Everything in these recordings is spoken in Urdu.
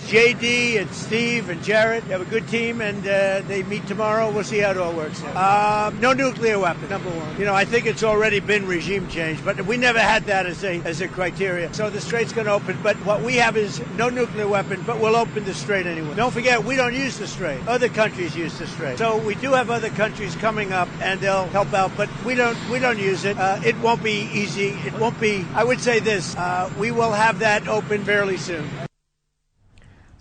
JD and Steve and Jared have a good team, and they meet tomorrow. We'll see how it all works out. No nuclear weapon, number one. You know, I think it's already been regime change, but we never had that as a criteria. So the strait's going to open, but what we have is no nuclear weapon, but we'll open the strait anyway. Don't forget, we don't use the strait. Other countries use the strait. So we do have other countries coming up, and they'll help out, but we don't use it. It won't be easy. It won't be. I would say this: we will have that open fairly soon.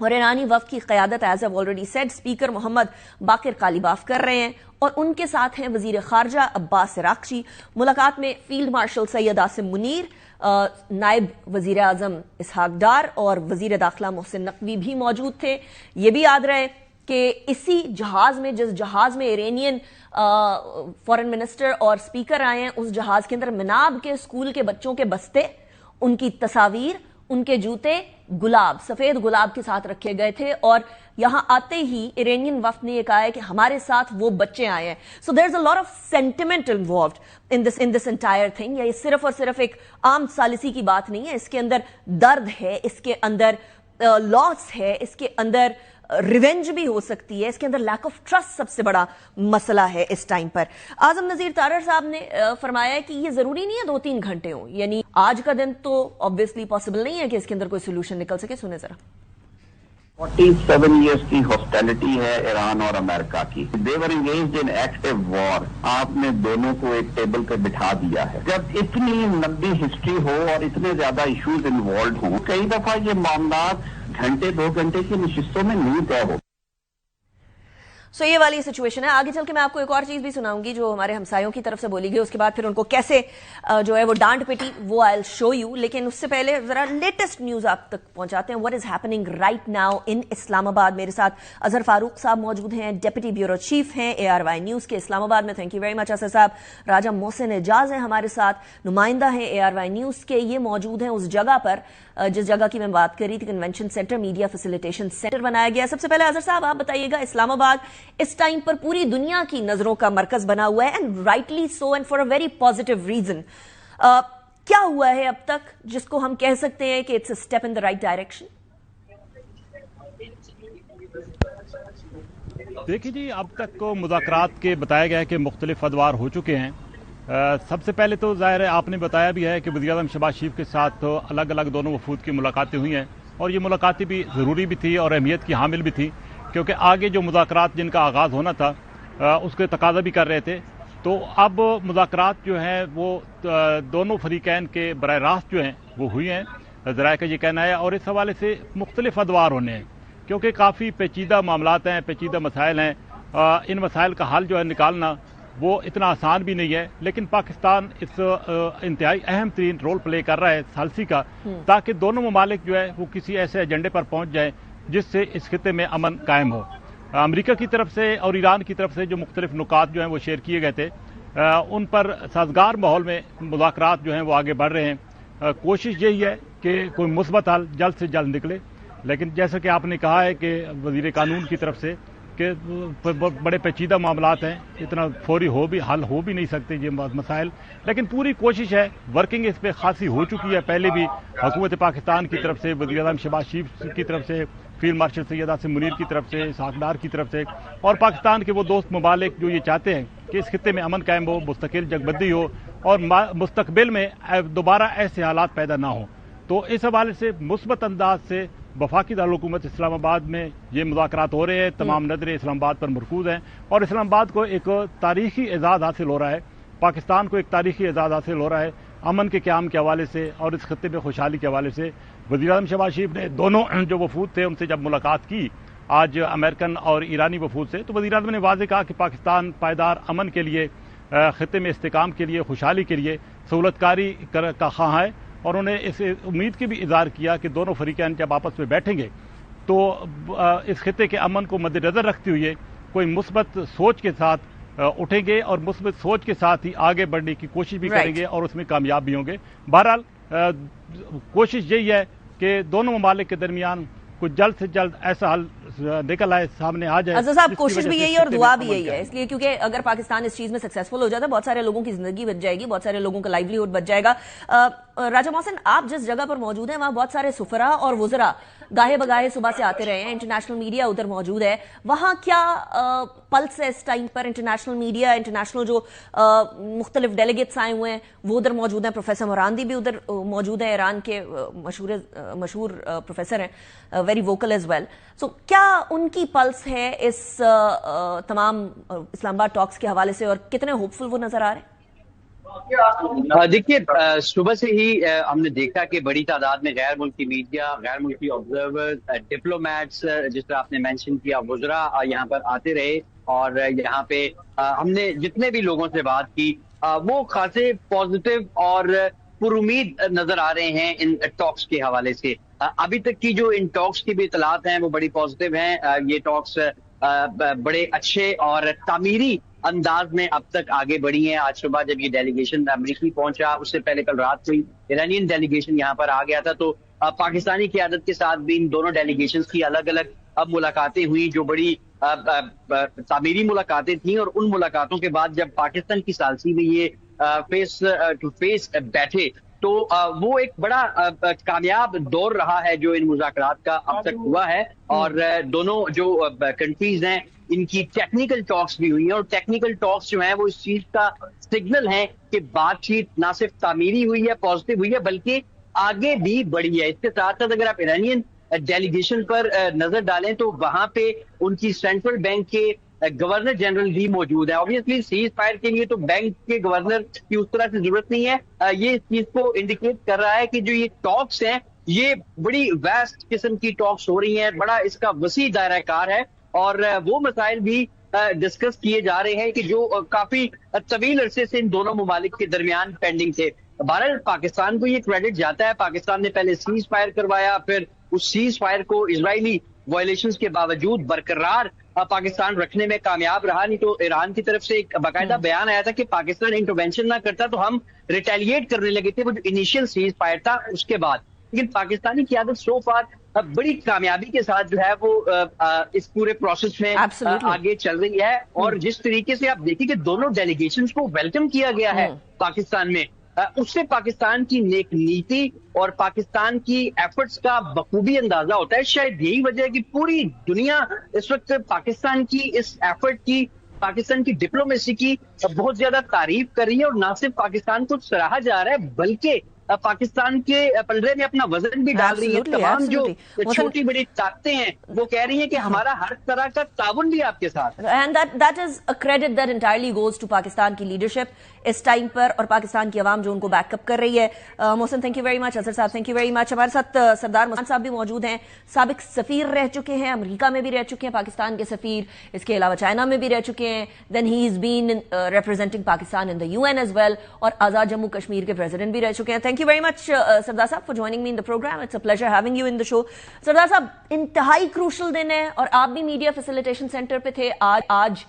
اور ایرانی وفد کی قیادت ایز ایو آلریڈی سیڈ اسپیکر محمد باقر قالیباف کر رہے ہیں، اور ان کے ساتھ ہیں وزیر خارجہ عباس عراقچی۔ ملاقات میں فیلڈ مارشل سید عاصم منیر، نائب وزیر اعظم اسحاق ڈار اور وزیر داخلہ محسن نقوی بھی موجود تھے۔ یہ بھی یاد رہے کہ اسی جہاز میں، جس جہاز میں ایرانین فورن منسٹر اور اسپیکر آئے ہیں، اس جہاز کے اندر مناب کے اسکول کے بچوں کے بستے، ان کی تصاویر، ان کے جوتے گلاب، سفید گلاب کے ساتھ رکھے گئے تھے، اور یہاں آتے ہی ایرانین وفد نے یہ کہا ہے کہ ہمارے ساتھ وہ بچے آئے ہیں۔ So there is a lot of sentiment involved in this entire thing. یہ صرف اور صرف ایک عام ثالثی کی بات نہیں ہے، اس کے اندر درد ہے، اس کے اندر لاس ہے، اس کے اندر ریونج بھی ہو سکتی ہے، اس کے اندر لیک آف ٹرسٹ سب سے بڑا مسئلہ ہے اس ٹائم پر۔ اعظم نذیر تارڑ صاحب نے فرمایا ہے کہ یہ ضروری نہیں ہے 2-3 گھنٹے ہوں، یعنی آج کا دن تو obviously پاسبل نہیں ہے کہ اس کے اندر کوئی سولوشن نکل سکے۔ سنیں ذرا۔ 47 ایئرس کی ہاسٹیلٹی ہے ایران اور امریکہ کی، دے ور انگیجڈ ان ایکٹیو وار، آپ نے دونوں کو ایک ٹیبل پہ بٹھا دیا ہے۔ جب اتنی لمبی ہسٹری ہو اور اتنے زیادہ ایشوز انوالوڈ ہوں، کئی دفعہ یہ معاملات گھنٹے 2 گھنٹے کی نشستوں میں نہیں طے ہو۔ سو یہ والی سچویشن ہے۔ آگے چل کے میں آپ کو ایک اور چیز بھی سناؤں گی جو ہمارے ہمسایوں کی طرف سے بولی گئی، اس کے بعد پھر ان کو کیسے جو ہے وہ ڈانٹ پٹی، وہ آئی ول شو یو، لیکن اس سے پہلے ذرا لیٹسٹ نیوز آپ تک پہنچاتے ہیں۔ What is happening right now in Islamabad. میرے ساتھ اظہر فاروق صاحب موجود ہیں، ڈپٹی بیورو چیف ہیں ARY نیوز کے اسلام آباد میں۔ Thank you very much Azhar sahab. Raja محسن اعجاز ہیں ہمارے ساتھ، نمائندہ ہیں ARY نیوز کے، یہ موجود ہیں اس جگہ پر جس جگہ کی میں بات کر رہی تھی، convention centre, media facilitation centre بنایا گیا۔ سب سے پہلے اظہر صاحب آپ بتائیے گا، اسلام آباد اس ٹائم پر پوری دنیا کی نظروں کا مرکز بنا ہوا ہے، and rightly so, and for a very positive reason. کیا ہوا ہے اب تک جس کو ہم کہہ سکتے ہیں کہ it's a step in the right direction? دیکھیے جی، اب تک کو مذاکرات کے بتایا گیا ہے کہ مختلف ادوار ہو چکے ہیں۔ سب سے پہلے تو ظاہر ہے آپ نے بتایا بھی ہے کہ وزیر اعظم شہباز شریف کے ساتھ الگ الگ دونوں وفود کی ملاقاتیں ہوئی ہیں، اور یہ ملاقاتیں بھی ضروری بھی تھی اور اہمیت کی حامل بھی تھی، کیونکہ آگے جو مذاکرات جن کا آغاز ہونا تھا اس کے تقاضا بھی کر رہے تھے۔ تو اب مذاکرات جو ہیں وہ دونوں فریقین کے براہ راست جو ہیں وہ ہوئی ہیں، ذرائع کا یہ کہنا ہے، اور اس حوالے سے مختلف ادوار ہونے ہیں، کیونکہ کافی پیچیدہ معاملات ہیں، پیچیدہ مسائل ہیں۔ ان مسائل کا حل جو ہے نکالنا وہ اتنا آسان بھی نہیں ہے، لیکن پاکستان اس انتہائی اہم ترین رول پلے کر رہا ہے ثالثی کا، تاکہ دونوں ممالک جو ہے وہ کسی ایسے ایجنڈے پر پہنچ جائیں جس سے اس خطے میں امن قائم ہو۔ امریکہ کی طرف سے اور ایران کی طرف سے جو مختلف نکات جو ہیں وہ شیئر کیے گئے تھے، ان پر سازگار ماحول میں مذاکرات جو ہیں وہ آگے بڑھ رہے ہیں۔ کوشش یہی ہے کہ کوئی مثبت حل جلد سے جلد نکلے، لیکن جیسا کہ آپ نے کہا ہے کہ وزیر قانون کی طرف سے کہ بڑے پیچیدہ معاملات ہیں، اتنا فوری حل ہو بھی نہیں سکتے یہ مسائل، لیکن پوری کوشش ہے، ورکنگ اس پہ خاصی ہو چکی ہے پہلے بھی، حکومت پاکستان کی طرف سے، وزیر اعظم شہباز شریف کی طرف سے، فیلڈ مارشل سید عاصم منیر کی طرف سے، اسحاق ڈار کی طرف سے، اور پاکستان کے وہ دوست ممالک جو یہ چاہتے ہیں کہ اس خطے میں امن قائم ہو، مستقل جنگ ہو، اور مستقبل میں دوبارہ ایسے حالات پیدا نہ ہوں۔ تو اس حوالے سے مثبت انداز سے وفاقی دارالحکومت اسلام آباد میں یہ مذاکرات ہو رہے ہیں، تمام نظریں اسلام آباد پر مرکوز ہیں، اور اسلام آباد کو ایک تاریخی اعزاز حاصل ہو رہا ہے، پاکستان کو ایک تاریخی اعزاز حاصل ہو رہا ہے امن کے قیام کے حوالے سے اور اس خطے میں خوشحالی کے حوالے سے۔ وزیر اعظم شہباز شریف نے دونوں جو وفود تھے ان سے جب ملاقات کی آج امریکن اور ایرانی وفود سے، تو وزیر اعظم نے واضح کہا کہ پاکستان پائیدار امن کے لیے، خطے میں استحکام کے لیے، خوشحالی کے لیے سہولت کاری کا خواہاں ہے، اور انہوں نے اس امید کی بھی اظہار کیا کہ دونوں فریقین جب آپس میں بیٹھیں گے تو اس خطے کے امن کو مد نظر رکھتے ہوئے کوئی مثبت سوچ کے ساتھ اٹھیں گے، اور مثبت سوچ کے ساتھ ہی آگے بڑھنے کی کوشش بھی کریں گے، اور اس میں کامیاب بھی ہوں گے۔ بہرحال کوشش یہی ہے کہ دونوں ممالک کے درمیان کچھ جلد سے جلد ایسا حل نکل آئے، سامنے آ جائے۔ عزیز صاحب، کوشش بھی یہی ہے اور دعا بھی یہی ہے، اس لیے کیونکہ اگر پاکستان اس چیز میں سکسیسفل ہو جاتا ہے، بہت سارے لوگوں کی زندگی بچ جائے گی، بہت سارے لوگوں کا لائیولی ہوڈ بچ جائے گا۔ راجہ محسن، آپ جس جگہ پر موجود ہیں وہاں بہت سارے سفراء اور وزراء گاہے بگاہے صبح سے آتے رہے ہیں، انٹرنیشنل میڈیا ادھر موجود ہے، وہاں کیا پلس ہے اس ٹائم پر؟ انٹرنیشنل میڈیا، انٹرنیشنل جو مختلف ڈیلیگیٹس آئے ہوئے ہیں وہ ادھر موجود ہیں، پروفیسر موراندی بھی ادھر موجود ہیں، ایران کے مشہور پروفیسر ہیں، ویری ووکل ایز ویل۔ سو کیا ان کی پلس ہے اس تمام اسلام آباد ٹاکس کے حوالے سے، اور کتنے ہوپ فل وہ نظر آ رہے ہیں؟ دیکھیے صبح سے ہی ہم نے دیکھا کہ بڑی تعداد میں غیر ملکی میڈیا، غیر ملکی آبزرور، ڈپلومیٹس، جس طرح آپ نے مینشن کیا، وزراء یہاں پر آتے رہے، اور یہاں پہ ہم نے جتنے بھی لوگوں سے بات کی وہ خاصے پازیٹیو اور پر امید نظر آ رہے ہیں ان ٹاکس کے حوالے سے. ابھی تک کی جو ان ٹاکس کی بھی اطلاعات ہیں وہ بڑی پازیٹیو ہیں. یہ ٹاکس بڑے اچھے اور تعمیری انداز میں اب تک آگے بڑھی ہیں. آج صبح جب یہ ڈیلیگیشن امریکی پہنچا، اس سے پہلے کل رات کو ایرانین ڈیلیگیشن یہاں پر آ گیا تھا، تو پاکستانی قیادت کے ساتھ بھی ان دونوں ڈیلیگیشنز کی الگ الگ اب ملاقاتیں ہوئی، جو بڑی تعمیری ملاقاتیں تھیں. اور ان ملاقاتوں کے بعد جب پاکستان کی ثالثی میں یہ فیس ٹو فیس بیٹھے تو وہ ایک بڑا کامیاب دور رہا ہے جو ان مذاکرات کا اب تک ہوا ہے. اور دونوں جو کنٹریز ہیں ان کی ٹیکنیکل ٹاکس بھی ہوئی ہیں، اور ٹیکنیکل ٹاکس جو ہیں وہ اس چیز کا سگنل ہے کہ بات چیت نہ صرف تعمیری ہوئی ہے، پازیٹیو ہوئی ہے، بلکہ آگے بھی بڑھی ہے. اس کے ساتھ ساتھ اگر آپ ایرانین ڈیلیگیشن پر نظر ڈالیں تو وہاں پہ ان کی سینٹرل بینک کے گورنر جنرل بھی موجود ہے. obviously سیز فائر کے لیے تو بینک کے گورنر کی اس طرح سے ضرورت نہیں ہے. یہ اس چیز کو انڈیکیٹ کر رہا ہے کہ جو یہ ٹاکس ہیں یہ بڑی ویسٹ قسم کی ٹاکس ہو رہی ہیں، بڑا اس کا وسیع دائرہ کار ہے، اور وہ مسائل بھی ڈسکس کیے جا رہے ہیں کہ جو کافی طویل عرصے سے ان دونوں ممالک کے درمیان پینڈنگ تھے. بہرحال پاکستان کو یہ کریڈٹ جاتا ہے. پاکستان نے پہلے سیز فائر کروایا، پھر اس سیز فائر کو اسرائیلی وائلیشنز کے باوجود برقرار پاکستان رکھنے میں کامیاب رہا. نہیں تو ایران کی طرف سے ایک باقاعدہ بیان آیا تھا کہ پاکستان انٹرونشن نہ کرتا تو ہم ریٹیلیٹ کرنے لگے تھے، وہ جو انیشیل سیز فائر تھا اس کے بعد. لیکن پاکستانی قیادت سو فار بڑی کامیابی کے ساتھ جو ہے وہ اس پورے پروسیس میں آگے چل رہی ہے. اور جس طریقے سے آپ دیکھیں کہ دونوں ڈیلیگیشنز کو ویلکم کیا گیا ہے پاکستان میں، اس سے پاکستان کی نیک نیتی اور پاکستان کی ایفرٹس کا بخوبی اندازہ ہوتا ہے. شاید یہی وجہ ہے کہ پوری دنیا اس وقت پاکستان کی اس ایفرٹ کی، پاکستان کی ڈپلومیسی کی بہت زیادہ تعریف کر رہی ہے. اور نہ صرف پاکستان کو سراہا جا رہا ہے بلکہ پاکستان کے پلڑے میں اپنا وزن بھی ڈال رہی ہے. تمام جو چھوٹی بڑی طاقتیں ہیں وہ کہہ رہی ہیں کہ ہمارا ہر طرح کا تعاون بھی آپ کے ساتھ. And that is a credit that entirely goes to Pakistan کی لیڈرشپ اس ٹائم پر، اور پاکستان کی عوام جو ان کو بیک اپ کر رہی ہے. Mohsin thank you very much. Azhar sahab thank you very مچ. ہمارے ساتھ سردار مسعود صاحب بھی موجود ہیں، سابق سفیر رہ چکے ہیں، امریکہ میں بھی رہ چکے ہیں پاکستان کے سفیر، اس کے علاوہ چائنا میں بھی رہ چکے ہیں. دین ہی از بین ریپرزینٹنگ پاکستان ان دا UN ایز ویل، اور آزاد جموں کشمیر کے پریزیڈنٹ بھی رہ چکے ہیں. Thank you very much Sardar sahab for joining me in the program. It's a pleasure having you in the show. Sardar sahab انتہائی کروشل دن ہے، اور آپ بھی میڈیا فیسیلیٹیشن سینٹر پہ تھے آج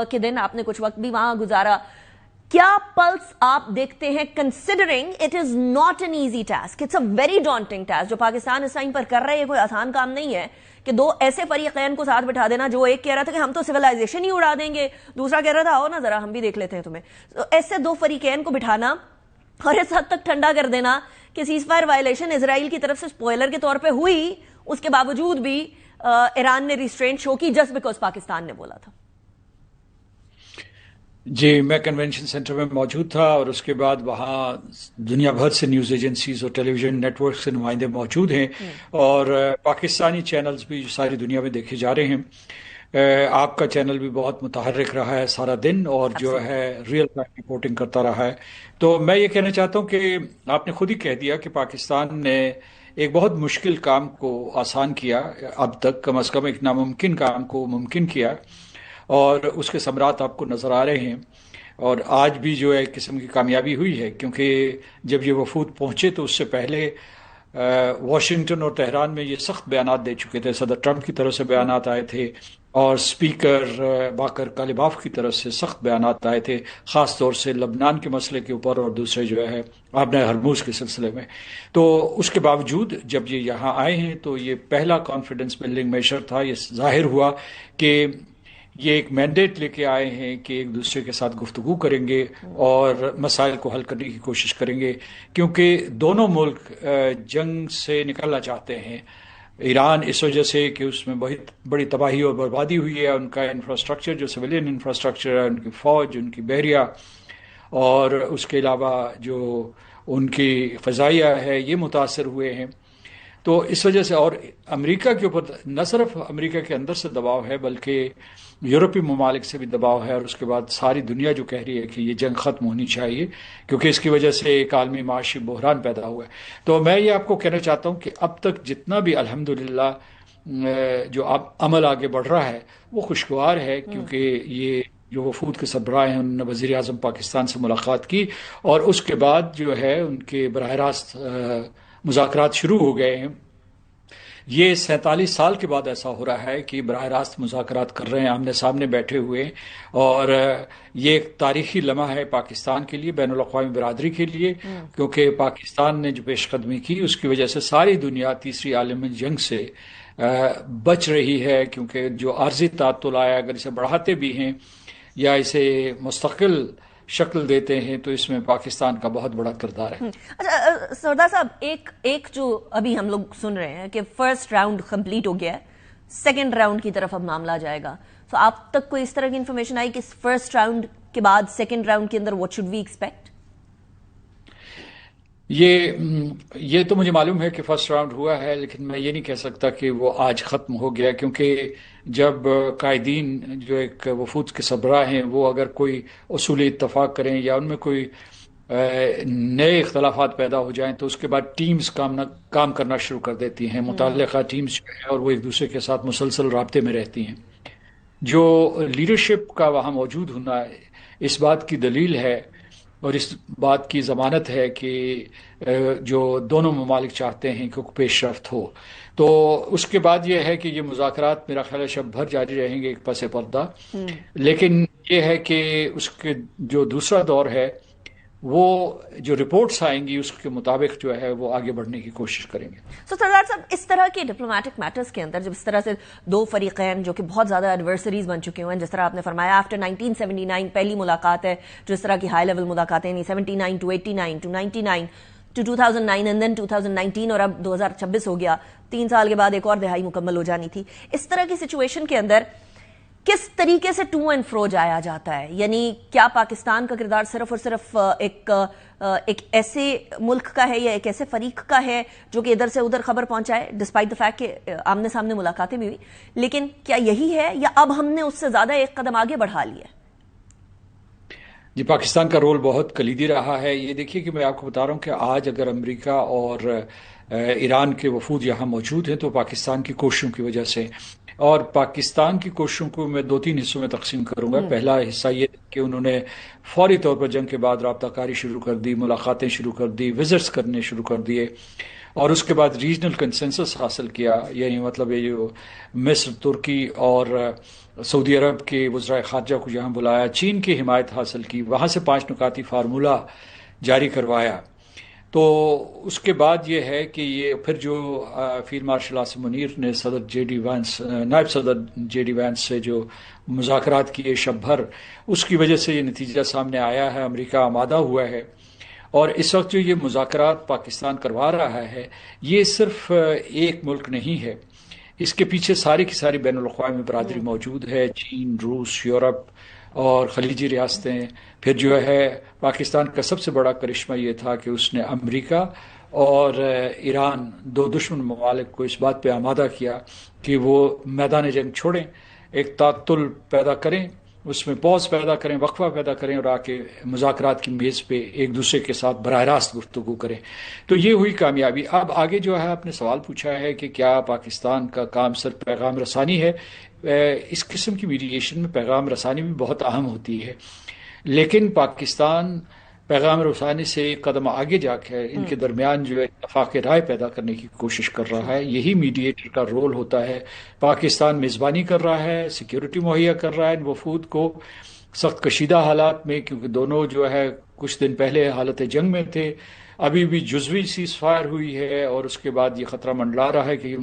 کے دن، آپ نے کچھ وقت بھی وہاں گزارا. کیا پلس آپ دیکھتے ہیں considering it is not an easy task, it's a very daunting task جو پاکستان اس ٹائم پر کر رہے ہیں؟ کوئی آسان کام نہیں ہے کہ دو ایسے فریقین کو ساتھ بٹھا دینا، جو ایک کہہ رہا تھا کہ ہم تو سویلائزیشن ہی اڑا دیں گے، دوسرا کہہ رہا تھا آؤ نا ذرا ہم بھی دیکھ لیتے ہیں تمہیں. ایسے دو فریقین کو بٹھانا اور اس حد تک ٹھنڈا کر دینا کہ سیز فائر وائلیشن اسرائیل کی طرف سے سپوائلر کے طور پہ ہوئی، اس کے باوجود بھی ایران نے ریسٹرینٹ شو کی جسٹ بیکاز پاکستان نے بولا تھا. جی میں کنونشن سینٹر میں موجود تھا، اور اس کے بعد وہاں دنیا بھر سے نیوز ایجنسیز اور ٹیلی ویژن نیٹ ورک سے نمائندے موجود ہیں، اور پاکستانی چینلز بھی ساری دنیا میں دیکھے جا رہے ہیں. آپ کا چینل بھی بہت متحرک رہا ہے سارا دن، اور جو ہے ریئل ٹائم رپورٹنگ کرتا رہا ہے. تو میں یہ کہنا چاہتا ہوں کہ آپ نے خود ہی کہہ دیا کہ پاکستان نے ایک بہت مشکل کام کو آسان کیا، اب تک کم از کم ایک ناممکن کام کو ممکن کیا، اور اس کے ثمرات آپ کو نظر آ رہے ہیں. اور آج بھی جو ہے ایک قسم کی کامیابی ہوئی ہے، کیونکہ جب یہ وفود پہنچے تو اس سے پہلے واشنگٹن اور تہران میں یہ سخت بیانات دے چکے تھے. صدر ٹرمپ کی طرف سے بیانات آئے تھے، اور اسپیکر باقر کالباف کی طرف سے سخت بیانات آئے تھے، خاص طور سے لبنان کے مسئلے کے اوپر، اور دوسرے جو ہے آبنۂ ہرموز کے سلسلے میں. تو اس کے باوجود جب یہ یہاں آئے ہیں تو یہ پہلا کانفیڈنس بلڈنگ میجر تھا. یہ ظاہر ہوا کہ یہ ایک مینڈیٹ لے کے آئے ہیں کہ ایک دوسرے کے ساتھ گفتگو کریں گے اور مسائل کو حل کرنے کی کوشش کریں گے، کیونکہ دونوں ملک جنگ سے نکلنا چاہتے ہیں. ایران اس وجہ سے کہ اس میں بہت بڑی تباہی اور بربادی ہوئی ہے، ان کا انفراسٹرکچر جو سویلین انفراسٹرکچر ہے، ان کی فوج، ان کی بحریہ، اور اس کے علاوہ جو ان کی فضائیہ ہے، یہ متاثر ہوئے ہیں. تو اس وجہ سے، اور امریکہ کے اوپر نہ صرف امریکہ کے اندر سے دباؤ ہے بلکہ یورپی ممالک سے بھی دباؤ ہے، اور اس کے بعد ساری دنیا جو کہہ رہی ہے کہ یہ جنگ ختم ہونی چاہیے کیونکہ اس کی وجہ سے ایک عالمی معاشی بحران پیدا ہوا ہے۔ تو میں یہ آپ کو کہنا چاہتا ہوں کہ اب تک جتنا بھی الحمدللہ جو اب عمل آگے بڑھ رہا ہے وہ خوشگوار ہے، کیونکہ یہ جو وفود کے سربراہ ہیں انہوں نے وزیر اعظم پاکستان سے ملاقات کی، اور اس کے بعد جو ہے ان کے براہ راست مذاکرات شروع ہو گئے ہیں۔ یہ 47 سال کے بعد ایسا ہو رہا ہے کہ براہ راست مذاکرات کر رہے ہیں، آمنے سامنے بیٹھے ہوئے ہیں، اور یہ ایک تاریخی لمحہ ہے پاکستان کے لیے، بین الاقوامی برادری کے لیے، کیونکہ پاکستان نے جو پیش قدمی کی اس کی وجہ سے ساری دنیا تیسری عالمی جنگ سے بچ رہی ہے، کیونکہ جو عارضی تعطل آیا اگر اسے بڑھاتے بھی ہیں یا اسے مستقل شکل دیتے ہیں تو اس میں پاکستان کا بہت بڑا کردار ہے۔ اچھا سردار صاحب، ایک جو ابھی ہم لوگ سن رہے ہیں کہ فرسٹ راؤنڈ کمپلیٹ ہو گیا ہے، سیکنڈ راؤنڈ کی طرف اب معاملہ جائے گا، تو آپ تک کوئی اس طرح کی انفارمیشن آئی کہ فرسٹ راؤنڈ کے بعد سیکنڈ راؤنڈ کے اندر واٹ شوڈ وی ایکسپیکٹ؟ یہ تو مجھے معلوم ہے کہ فرسٹ راؤنڈ ہوا ہے، لیکن میں یہ نہیں کہہ سکتا کہ وہ آج ختم ہو گیا، کیونکہ جب قائدین جو ایک وفود کے سربراہ ہیں وہ اگر کوئی اصولی اتفاق کریں یا ان میں کوئی نئے اختلافات پیدا ہو جائیں تو اس کے بعد ٹیمز کام کرنا شروع کر دیتی ہیں، متعلقہ ٹیمز جو ہیں، اور وہ ایک دوسرے کے ساتھ مسلسل رابطے میں رہتی ہیں۔ جو لیڈرشپ کا وہاں موجود ہونا اس بات کی دلیل ہے اور اس بات کی ضمانت ہے کہ جو دونوں ممالک چاہتے ہیں کہ پیش رفت ہو۔ تو اس کے بعد یہ ہے کہ یہ مذاکرات میرا خیال ہے شب بھر جاری رہیں گے ایک پس پردہ، لیکن یہ ہے کہ اس کے جو دوسرا دور ہے وہ جو رپورٹس آئیں گی اس کے مطابق جو ہے وہ آگے بڑھنے کی کوشش کریں گے۔ سردار صاحب، اس طرح کے ڈپلومیٹک میٹرز کے اندر جب اس طرح سے دو فریقین جو کہ بہت زیادہ ایڈورسریز بن چکے ہوئے ہیں، جس طرح آپ نے فرمایا آفٹر 1979 پہلی ملاقات ہے جو اس طرح کی ہائی لیول ملاقاتیں، 79 to 89 to 99 to 2009 and then 2019 اور اب 2026 ہو گیا، 3 سال کے بعد ایک اور دہائی مکمل ہو جانی تھی۔ اس طرح کی سچویشن کے اندر کس طریقے سے ٹو اینڈ فرو جایا جاتا ہے؟ یعنی کیا پاکستان کا کردار صرف اور صرف ایک ایسے ملک کا ہے یا ایک ایسے فریق کا ہے جو کہ ادھر سے ادھر خبر پہنچائے، ڈسپائٹ دا فیکٹ کہ آمنے سامنے ملاقاتیں بھی ہوئی، لیکن کیا یہی ہے یا اب ہم نے اس سے زیادہ ایک قدم آگے بڑھا لیا؟ جی، پاکستان کا رول بہت کلیدی رہا ہے۔ یہ دیکھیے کہ میں آپ کو بتا رہا ہوں کہ آج اگر امریکہ اور ایران کے وفود یہاں موجود ہیں تو پاکستان کی کوششوں کی وجہ سے، اور پاکستان کی کوششوں کو میں 2-3 حصوں میں تقسیم کروں گا۔ پہلا حصہ یہ کہ انہوں نے فوری طور پر جنگ کے بعد رابطہ کاری شروع کر دی، ملاقاتیں شروع کر دی، وزٹس کرنے شروع کر دیے، اور اس کے بعد ریجنل کنسنسس حاصل کیا، یعنی مطلب یہ جو مصر، ترکی اور سعودی عرب کے وزرائے خارجہ کو یہاں بلایا، چین کی حمایت حاصل کی، وہاں سے 5 نکاتی فارمولہ جاری کروایا۔ تو اس کے بعد یہ ہے کہ یہ پھر جو فیلڈ مارشل عاصم منیر نے نائب صدر جے ڈی وینس سے جو مذاکرات کیے شب بھر، اس کی وجہ سے یہ نتیجہ سامنے آیا ہے، امریکہ آمادہ ہوا ہے، اور اس وقت جو یہ مذاکرات پاکستان کروا رہا ہے یہ صرف ایک ملک نہیں ہے، اس کے پیچھے ساری کی ساری بین الاقوامی برادری موجود ہے، چین، روس، یورپ اور خلیجی ریاستیں۔ پھر جو ہے پاکستان کا سب سے بڑا کرشمہ یہ تھا کہ اس نے امریکہ اور ایران، 2 دشمن ممالک کو اس بات پہ آمادہ کیا کہ وہ میدان جنگ چھوڑیں، ایک تعطل پیدا کریں، اس میں پوز پیدا کریں، وقفہ پیدا کریں، اور آ کے مذاکرات کی میز پہ ایک دوسرے کے ساتھ براہ راست گفتگو کریں۔ تو یہ ہوئی کامیابی۔ اب آگے جو ہے آپ نے سوال پوچھا ہے کہ کیا پاکستان کا کام صرف پیغام رسانی ہے؟ اس قسم کی میڈییشن میں پیغام رسانی بھی بہت اہم ہوتی ہے، لیکن پاکستان پیغام رسانی سے ایک قدم آگے جا کے ان کے درمیان جو ہے اتفاق رائے پیدا کرنے کی کوشش کر رہا ہے۔ یہی میڈییٹر کا رول ہوتا ہے۔ پاکستان میزبانی کر رہا ہے، سیکیورٹی مہیا کر رہا ہے ان وفود کو سخت کشیدہ حالات میں، کیونکہ دونوں جو ہے کچھ دن پہلے حالت جنگ میں تھے، ابھی بھی جزوی سیز فائر ہوئی ہے، اور اس کے بعد یہ خطرہ منڈلا رہا ہے کہ یہ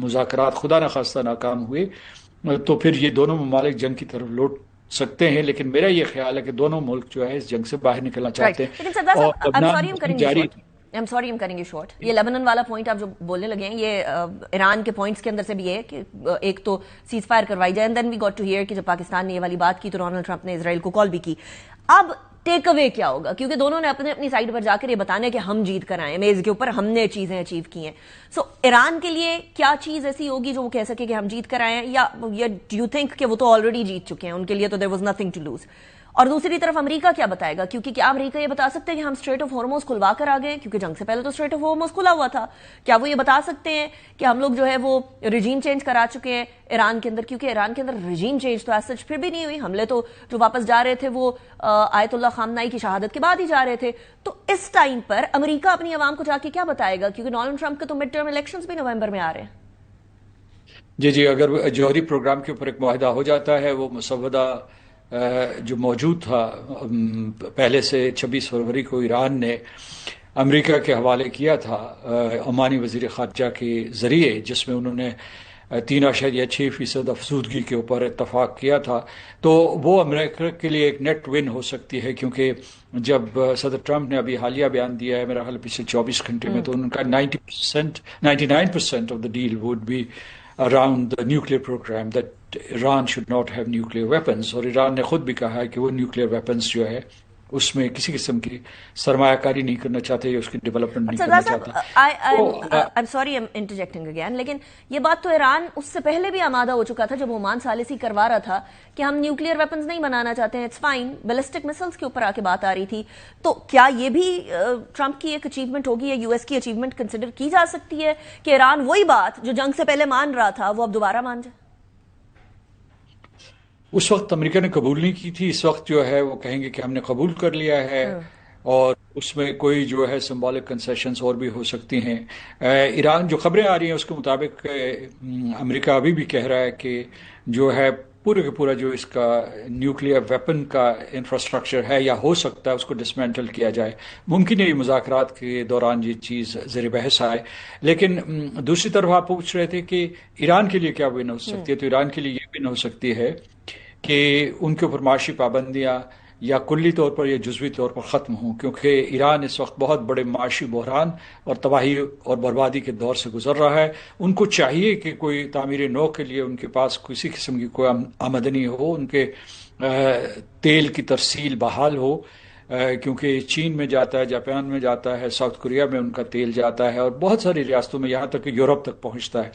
مذاکرات خدا نخواستہ ناکام ہوئے تو پھر یہ دونوں ممالک جنگ کی طرف لوٹ سکتے ہیں۔ لیکن میرا یہ خیال ہے کہ دونوں ملک جو ہے اس جنگ سے باہر نکلنا چاہتے ہیں، اور I'm sorry I'm cutting you short. یہ لیبنان والا پوائنٹ آپ جو بولنے لگے ہیں، یہ ایران کے پوائنٹس کے اندر سے بھی ہے کہ ایک تو سیز فائر کروائی جائے، and then we got to hear کہ جب پاکستان نے یہ والی بات کی تو ڈونلڈ ٹرمپ نے اسرائیل کو کال بھی کی۔ اب ٹیک اوے کیا ہوگا؟ کیونکہ دونوں نے اپنی سائڈ پر جا کر یہ بتانا ہے کہ ہم جیت کر آئے ہیں، میز کے اوپر ہم نے چیزیں اچیو کی ہیں. سو ایران کے لیے کیا چیز ایسی ہوگی جو وہ کہہ سکے کہ ہم جیت کر آئے ہیں، یا ڈو یو تھنک کہ وہ تو آلریڈی جیت چکے ہیں، ان کے لیے تو there was nothing to lose? اور دوسری طرف امریکہ کیا بتائے گا؟ کیونکہ کیا امریکہ یہ بتا سکتے ہیں کہ ہم اسٹریٹ آف ہارموز کھلوا کر آ گئے؟ کیونکہ جنگ سے پہلے تو اسٹریٹ آف ہارموز کھلا ہوا تھا. کیا وہ یہ بتا سکتے ہیں کہ ہم لوگ جو ہے وہ ریجیم چینج کرا چکے ہیں ایران کے اندر؟ کیونکہ ایران کے اندر ریجیم چینج تو ایز سچ پھر بھی نہیں ہوئی. حملے تو جو واپس جا رہے تھے وہ آیت اللہ خامنائی کی شہادت کے بعد ہی جا رہے تھے. تو اس ٹائم پر امریکہ اپنی عوام کو جا کے کیا بتائے گا؟ کیونکہ ڈونلڈ ٹرمپ کے تو مڈ ٹرم الیکشنز بھی نومبر میں آ رہے ہیں. جی اگر جوہری پروگرام کے اوپر ایک معاہدہ ہو جاتا ہے، وہ مسودہ جو موجود تھا پہلے سے 26 فروری کو ایران نے امریکہ کے حوالے کیا تھا عمانی وزیر خارجہ کے ذریعے، جس میں انہوں نے 3.6% افزودگی کے اوپر اتفاق کیا تھا، تو وہ امریکہ کے لیے ایک نیٹ ون ہو سکتی ہے. کیونکہ جب صدر ٹرمپ نے ابھی حالیہ بیان دیا ہے میرا خیال پچھلے 24 گھنٹے میں، تو ان کا 99% of the deal would be around the nuclear program, that Iran should not have nuclear weapons. اور ایران نے خود بھی کہا ہے کہ وہ نیوکلیئر ویپنز جو ہے اس میں کسی قسم کی سرمایہ کاری نہیں کرنا چاہتے یا اس کی ڈیولپمنٹ نہیں کرنا چاہتے. I'm sorry I'm interjecting again، لیکن یہ بات تو ایران اس سے پہلے بھی آمادہ ہو چکا تھا جب عمان ثالثی کروا رہا تھا کہ ہم نیوکلیئر ویپنز نہیں بنانا چاہتے ہیں، اٹس فائن. بیلسٹک مسلز کے اوپر آ کے بات آ رہی تھی. تو کیا یہ بھی ٹرمپ کی ایک اچیومنٹ ہوگی یا یو ایس کی اچیومنٹ کنسیڈر کی جا سکتی ہے کہ ایران وہی بات جو جنگ سے پہلے مان رہا تھا وہ اب دوبارہ مان جائے؟ اس وقت امریکہ نے قبول نہیں کی تھی، اس وقت جو ہے وہ کہیں گے کہ ہم نے قبول کر لیا ہے، اور اس میں کوئی جو ہے سمبولک کنسیشنز اور بھی ہو سکتی ہیں. ایران جو خبریں آ رہی ہیں اس کے مطابق امریکہ ابھی بھی کہہ رہا ہے کہ جو ہے پورے کا پورا جو اس کا نیوکلیئر ویپن کا انفراسٹرکچر ہے یا ہو سکتا ہے اس کو ڈسمینٹل کیا جائے. ممکن ہے یہ مذاکرات کے دوران یہ چیز زیر بحث آئے. لیکن دوسری طرف آپ پوچھ رہے تھے کہ ایران کے لیے کیا ون ہو سکتی ہے، تو ایران کے لیے یہ ون ہو سکتی ہے کہ ان کے اوپر معاشی پابندیاں یا کلی طور پر یا جزوی طور پر ختم ہوں، کیونکہ ایران اس وقت بہت بڑے معاشی بحران اور تباہی اور بربادی کے دور سے گزر رہا ہے. ان کو چاہیے کہ کوئی تعمیر نو کے لیے ان کے پاس کسی قسم کی کوئی آمدنی ہو، ان کے تیل کی ترسیل بحال ہو، کیونکہ چین میں جاتا ہے، جاپان میں جاتا ہے، ساؤتھ کوریا میں ان کا تیل جاتا ہے، اور بہت ساری ریاستوں میں، یہاں تک کہ یورپ تک پہنچتا ہے.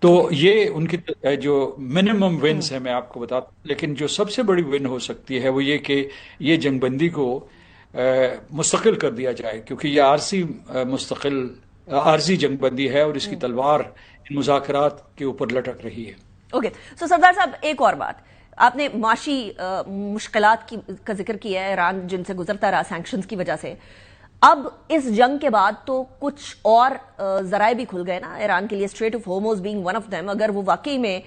تو یہ ان کی جو منیمم ونز ہے میں آپ کو بتاتا ہوں. لیکن جو سب سے بڑی ون ہو سکتی ہے وہ یہ کہ یہ جنگ بندی کو مستقل کر دیا جائے، کیونکہ یہ عارضی جنگ بندی ہے اور اس کی تلوار ان مذاکرات کے اوپر لٹک رہی ہے. اوکے، سو سردار صاحب ایک اور بات، آپ نے معاشی مشکلات کا ذکر کیا ہے، ایران جن سے گزرتا رہا سینکشنز کی وجہ سے. اب اس جنگ کے بعد تو کچھ اور ذرائع بھی کھل گئے نا ایران کے لیے، Strait of Hormuz being one of them. اگر وہ واقعی میں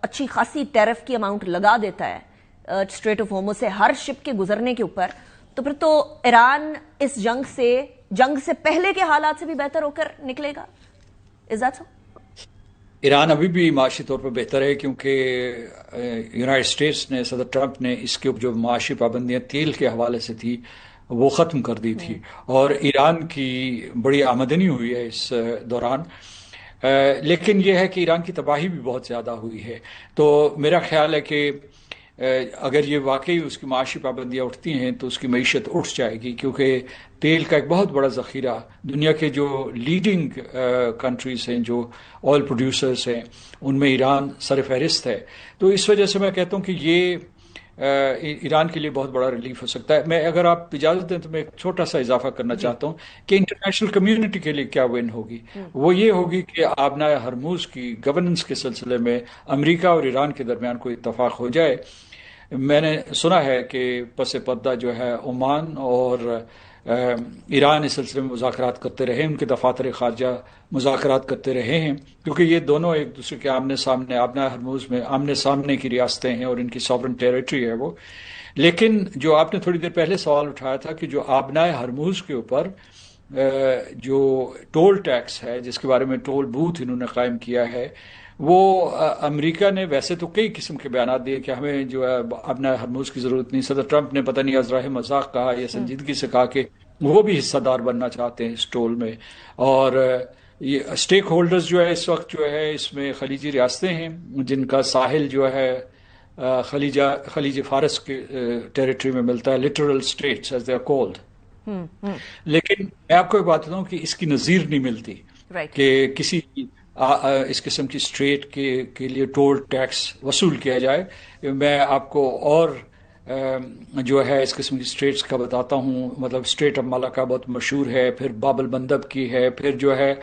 اچھی خاصی ٹیرف کی اماؤنٹ لگا دیتا ہے اسٹریٹ آف ہارموز سے ہر شپ کے گزرنے کے اوپر، تو پھر تو ایران اس جنگ سے پہلے کے حالات سے بھی بہتر ہو کر نکلے گا. Is that so? ایران ابھی بھی معاشی طور پر بہتر ہے، کیونکہ یونائٹڈ اسٹیٹس نے، صدر ٹرمپ نے اس کے جو معاشی پابندیاں تیل کے حوالے سے تھی وہ ختم کر دی تھی، اور ایران کی بڑی آمدنی ہوئی ہے اس دوران. لیکن یہ ہے کہ ایران کی تباہی بھی بہت زیادہ ہوئی ہے. تو میرا خیال ہے کہ اگر یہ واقعی اس کی معاشی پابندیاں اٹھتی ہیں تو اس کی معیشت اٹھ جائے گی، کیونکہ تیل کا ایک بہت بڑا ذخیرہ دنیا کے جو لیڈنگ کنٹریز ہیں، جو آئل پروڈیوسرز ہیں، ان میں ایران سر فہرست ہے. تو اس وجہ سے میں کہتا ہوں کہ یہ ایران کے لیے بہت بڑا ریلیف ہو سکتا ہے. میں اگر آپ اجازت دیں تو میں ایک چھوٹا سا اضافہ کرنا چاہتا ہوں کہ انٹرنیشنل کمیونٹی کے لیے کیا ون ہوگی. وہ یہ ہوگی کہ آبنائے ہرموز کی گورننس کے سلسلے میں امریکہ اور ایران کے درمیان کوئی اتفاق ہو جائے. میں نے سنا ہے کہ پس پردہ جو ہے عمان اور ایران اس سلسلے میں مذاکرات کرتے رہے، ان کے دفاتر خارجہ مذاکرات کرتے رہے ہیں، کیونکہ یہ دونوں ایک دوسرے کے آمنے سامنے آبنائے ہرموز میں آمنے سامنے کی ریاستیں ہیں اور ان کی ساورن ٹیریٹری ہے وہ. لیکن جو آپ نے تھوڑی دیر پہلے سوال اٹھایا تھا کہ جو آبنائے ہرموز کے اوپر جو ٹول ٹیکس ہے، جس کے بارے میں ٹول بوتھ انہوں نے قائم کیا ہے، وہ امریکہ نے ویسے تو کئی قسم کے بیانات دیے کہ ہمیں جو ہے آبنائے ہرموز کی ضرورت نہیں. صدر ٹرمپ نے پتہ نہیں ازراہ مذاق کہا یا سنجیدگی سے کہا کہ وہ بھی حصہ دار بننا چاہتے ہیں اس ٹول میں. اور یہ اسٹیک ہولڈرز جو ہے اس وقت جو ہے اس میں خلیجی ریاستیں ہیں جن کا ساحل جو ہے خلیج فارس کے ٹیریٹری میں ملتا ہے، littoral states as they are called. لیکن میں آپ کو یہ بات بتاؤں کہ اس کی نظیر نہیں ملتی کہ کسی اس قسم کی اسٹریٹ کے لیے ٹول ٹیکس وصول کیا جائے. میں آپ کو اور جو ہے اس قسم کی اسٹریٹس کا بتاتا ہوں. مطلب اسٹریٹ آف ملاکا بہت مشہور ہے، پھر باب المندب کی ہے، پھر جو ہے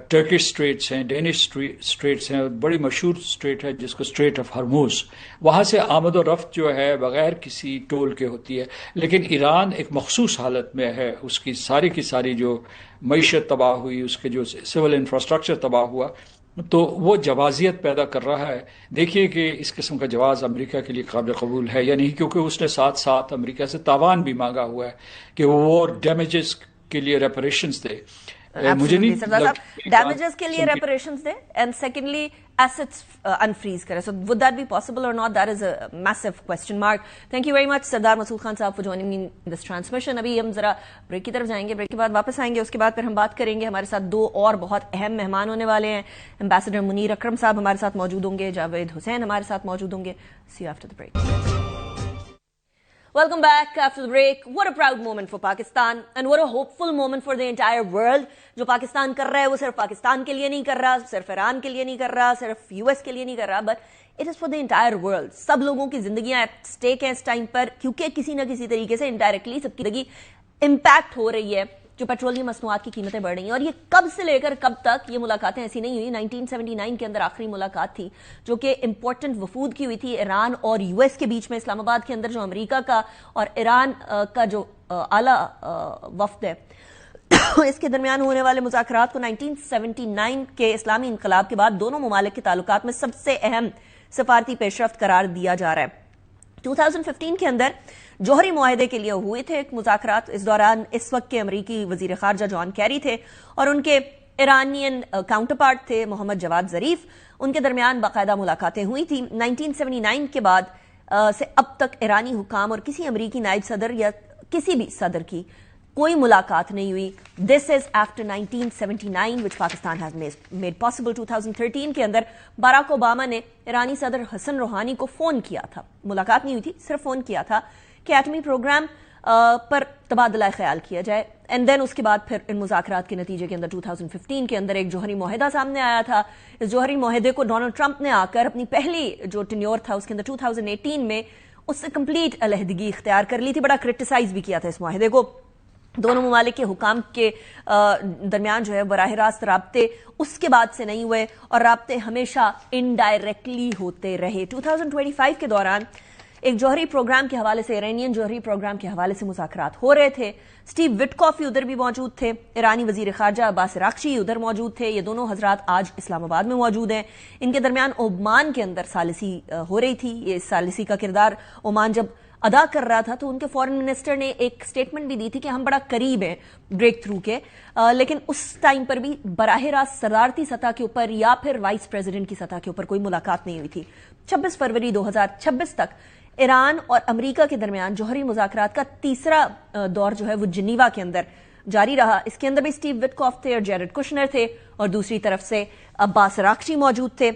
ٹرکش اسٹریٹس ہیں، ڈینش اسٹریٹس ہیں. بڑی مشہور اسٹریٹ ہے جس کو اسٹریٹ آف ہرموز، وہاں سے آمد و رفت جو ہے بغیر کسی ٹول کے ہوتی ہے. لیکن ایران ایک مخصوص حالت میں ہے، اس کی ساری جو معیشت تباہ ہوئی، اس کے جو سول انفراسٹرکچر تباہ ہوا، تو وہ جوازیت پیدا کر رہا ہے. دیکھیے کہ اس قسم کا جواز امریکہ کے لیے قابل قبول ہے یا نہیں، کیونکہ اس نے ساتھ ساتھ امریکہ سے تاوان بھی مانگا ہوا ہے کہ وہ ڈیمیجز کے لیے ریپریشنز دے. مجھے نہیں ڈیمیجز کے لیے ریپریشنز دے اینڈ سیکنڈلی ایسٹس انفریز کرے. So would that be possible or not? That is a massive question mark. Thank you very much Sardar Masood Khan sahab for joining me in this transmission. ابھی ہم ذرا بریک کی طرف جائیں گے، بریک کے بعد واپس آئیں گے. اس کے بعد پھر ہم بات کریں گے. ہمارے ساتھ دو اور بہت اہم مہمان ہونے والے ہیں. امبیسڈر منیر اکرم صاحب ہمارے ساتھ موجود ہوں گے، جاوید حسین ہمارے ساتھ موجود ہوں گے. See you after the break. Welcome back after the break. What a proud moment for Pakistan and what a hopeful moment for the entire world. جو پاکستان کر رہا ہے وہ صرف پاکستان کے لیے نہیں کر رہا، صرف ایران کے لیے نہیں کر رہا، صرف US کے لیے نہیں کر رہا، but it is for the entire world. سب لوگوں کی زندگیاں at stake ہیں اس ٹائم پر، کیونکہ کسی نہ کسی طریقے سے انڈائریکٹلی سب کی زندگی امپیکٹ ہو رہی ہے. جو پیٹرولیم مصنوعات کی قیمتیں بڑھ رہی ہیں، اور یہ کب سے لے کر کب تک یہ ملاقاتیں ایسی نہیں ہوئی. 1979 کے اندر آخری ملاقات تھی جو کہ امپورٹنٹ وفود کی ہوئی تھی ایران اور US کے بیچ میں، اسلام آباد کے اندر جو امریکہ کا اور ایران کا جو اعلیٰ وفد ہے اس کے درمیان ہونے والے مذاکرات کو 1979 کے اسلامی انقلاب کے بعد دونوں ممالک کے تعلقات میں سب سے اہم سفارتی پیش رفت قرار دیا جا رہا ہے. 2015 کے اندر جوہری معاہدے کے لیے ہوئے تھے مذاکرات. اس دوران اس وقت کے امریکی وزیر خارجہ جان کیری تھے اور ان کے ایرانین کاؤنٹر پارٹ تھے محمد جواد ظریف. ان کے درمیان باقاعدہ ملاقاتیں ہوئی تھیں. 1979 کے بعد سے اب تک ایرانی حکام اور کسی امریکی نائب صدر یا کسی بھی صدر کی کوئی ملاقات نہیں ہوئی. دس is after 1979 which Pakistan has made possible. 2013 کے اندر باراک اوباما نے ایرانی صدر حسن روحانی کو فون کیا تھا، ملاقات نہیں ہوئی تھی، صرف فون کیا تھا کہ ایٹمی پروگرام پر تبادلہ خیال کیا جائے. اینڈ دین اس کے بعد پھر ان مذاکرات کے نتیجے کے اندر 2015 کے اندر ایک جوہری معاہدہ سامنے آیا تھا. اس جوہری معاہدے کو ڈونلڈ ٹرمپ نے آ کر اپنی پہلی جو ٹینیور تھا اس کے اندر 2018 میں اس سے کمپلیٹ علیحدگی اختیار کر لی تھی. بڑا کرٹیسائز بھی کیا تھا اس معاہدے کو. دونوں ممالک کے حکام کے درمیان جو ہے براہ راست رابطے اس کے بعد سے نہیں ہوئے اور رابطے ہمیشہ انڈائریکٹلی ہوتے رہے. 2025 کے دوران ایک جوہری پروگرام کے حوالے سے، ایرانین جوہری پروگرام کے حوالے سے مذاکرات ہو رہے تھے. اسٹیو وٹکوف ادھر بھی موجود تھے، ایرانی وزیر خارجہ عباس عراقچی ادھر موجود تھے. یہ دونوں حضرات آج اسلام آباد میں موجود ہیں. ان کے درمیان عمان کے اندر ثالثی ہو رہی تھی. یہ ثالثی کا کردار عمان جب ادا کر رہا تھا تو ان کے فورن منسٹر نے ایک سٹیٹمنٹ بھی دی تھی کہ ہم بڑا قریب ہیں بریک تھرو کے، لیکن اس ٹائم پر بھی براہ راست صدارتی سطح کے اوپر یا پھر وائس پریزیڈنٹ کی سطح کے اوپر کوئی ملاقات نہیں ہوئی تھی. 26 فروری 2026 تک ایران اور امریکہ کے درمیان جوہری مذاکرات کا تیسرا دور جو ہے وہ جنیوا کے اندر جاری رہا. اس کے اندر بھی اسٹیو وٹکوف تھے اور جیرڈ کشنر تھے اور دوسری طرف سے عباس عراقچی موجود تھے.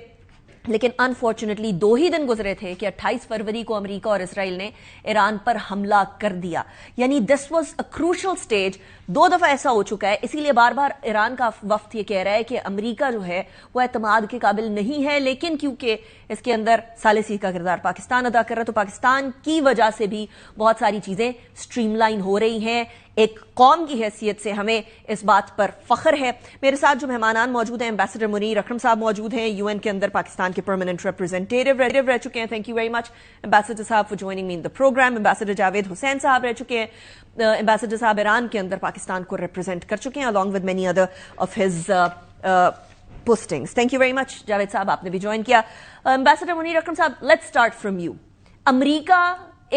لیکن انفارچونیٹلی 2 ہی دن گزرے تھے کہ 28 فروری کو امریکہ اور اسرائیل نے ایران پر حملہ کر دیا. یعنی this was a crucial stage. 2 دفعہ ایسا ہو چکا ہے، اسی لیے بار بار ایران کا وفد یہ کہہ رہا ہے کہ امریکہ جو ہے وہ اعتماد کے قابل نہیں ہے. لیکن کیونکہ اس کے اندر ثالثی کا کردار پاکستان ادا کر رہا ہے تو پاکستان کی وجہ سے بھی بہت ساری چیزیں سٹریم لائن ہو رہی ہیں. ایک قوم کی حیثیت سے ہمیں اس بات پر فخر ہے. میرے ساتھ جو مہمانان موجود ہیں، امبیسڈر منیر اکرم صاحب موجود ہیں، UN کے اندر پاکستان کے پرماننٹ ریپرزینٹیٹیو رہ چکے ہیں. Thank you very much ambassador sahab for joining me in the program. Ambassador Javed Hussain sahab رہ چکے ہیں. امبیسڈر صاحب ایران کے اندر پاکستان کو ریپرزینٹ کر چکے ہیں along with many other of his postings. Thank you very much Javed صاحب، آپ نے بھی جوائن کیا. امبیسڈر منیر اکرم صاحب، لیٹس اسٹارٹ فرام یو. امریکہ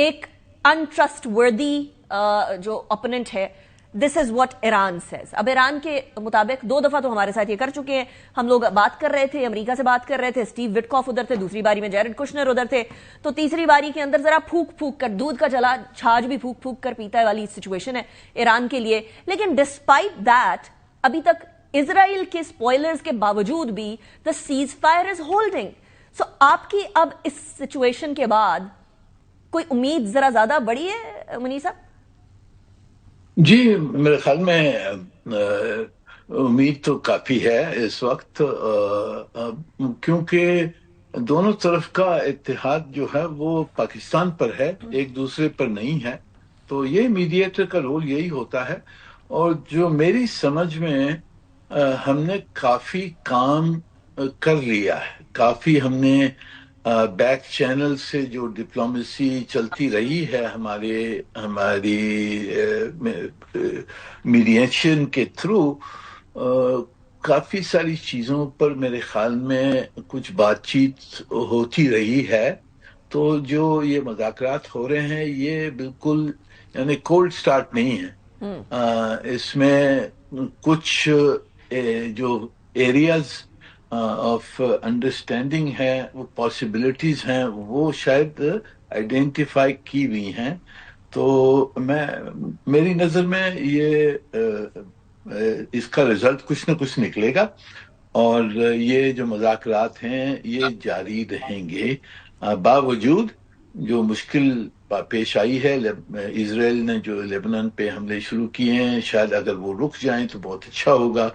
ایک انٹرسٹ وردی جو اپوننٹ ہے، دس از واٹ ایران سیز. اب ایران کے مطابق 2 دفعہ تو ہمارے ساتھ یہ کر چکے ہیں. ہم لوگ بات کر رہے تھے، امریکہ سے بات کر رہے تھے، اسٹیو وٹکوف ادھر تھے، دوسری باری میں جیرڈ کشنر ادھر تھے، تو تیسری باری کے اندر ذرا پھونک پھونک کر دودھ کا چلا چھاچ بھی پھونک پھونک کر پیتا ہے والی سچویشن ہے ایران کے لیے. لیکن ڈسپائٹ دیٹ ابھی تک اسرائیل کے سپوائلرز کے باوجود بھی the ceasefire is holding. سو آپ کی اب اس سچویشن کے بعد کوئی امید ذرا زیادہ بڑی ہے منیر صاحب؟ جی میرے خیال میں امید تو کافی ہے اس وقت، کیونکہ دونوں طرف کا اتحاد جو ہے وہ پاکستان پر ہے، ایک دوسرے پر نہیں ہے. تو یہ میڈیٹر کا رول یہی ہوتا ہے. اور جو میری سمجھ میں ہم نے کافی کام کر لیا ہے، کافی ہم نے بیک چینل سے جو ڈپلومیسی چلتی رہی ہے ہماری میڈیشن کے تھرو، کافی ساری چیزوں پر میرے خیال میں کچھ بات چیت ہوتی رہی ہے. تو جو یہ مذاکرات ہو رہے ہیں یہ بالکل یعنی کولڈ سٹارٹ نہیں ہے. اس میں کچھ جو ایریاز آف انڈرسٹینڈنگ ہے، وہ پاسبلٹیز ہیں، وہ شاید آئیڈینٹیفائی کی ہوئی ہیں. تو میری نظر میں یہ اس کا رزلٹ کچھ نہ کچھ نکلے گا، اور یہ جو مذاکرات ہیں یہ جاری رہیں گے باوجود جو مشکل پیش آئی ہے. اسرائیل نے جو لیبنان پہ حملے شروع کیے ہیں، شاید اگر وہ رک جائیں تو بہت اچھا ہوگا،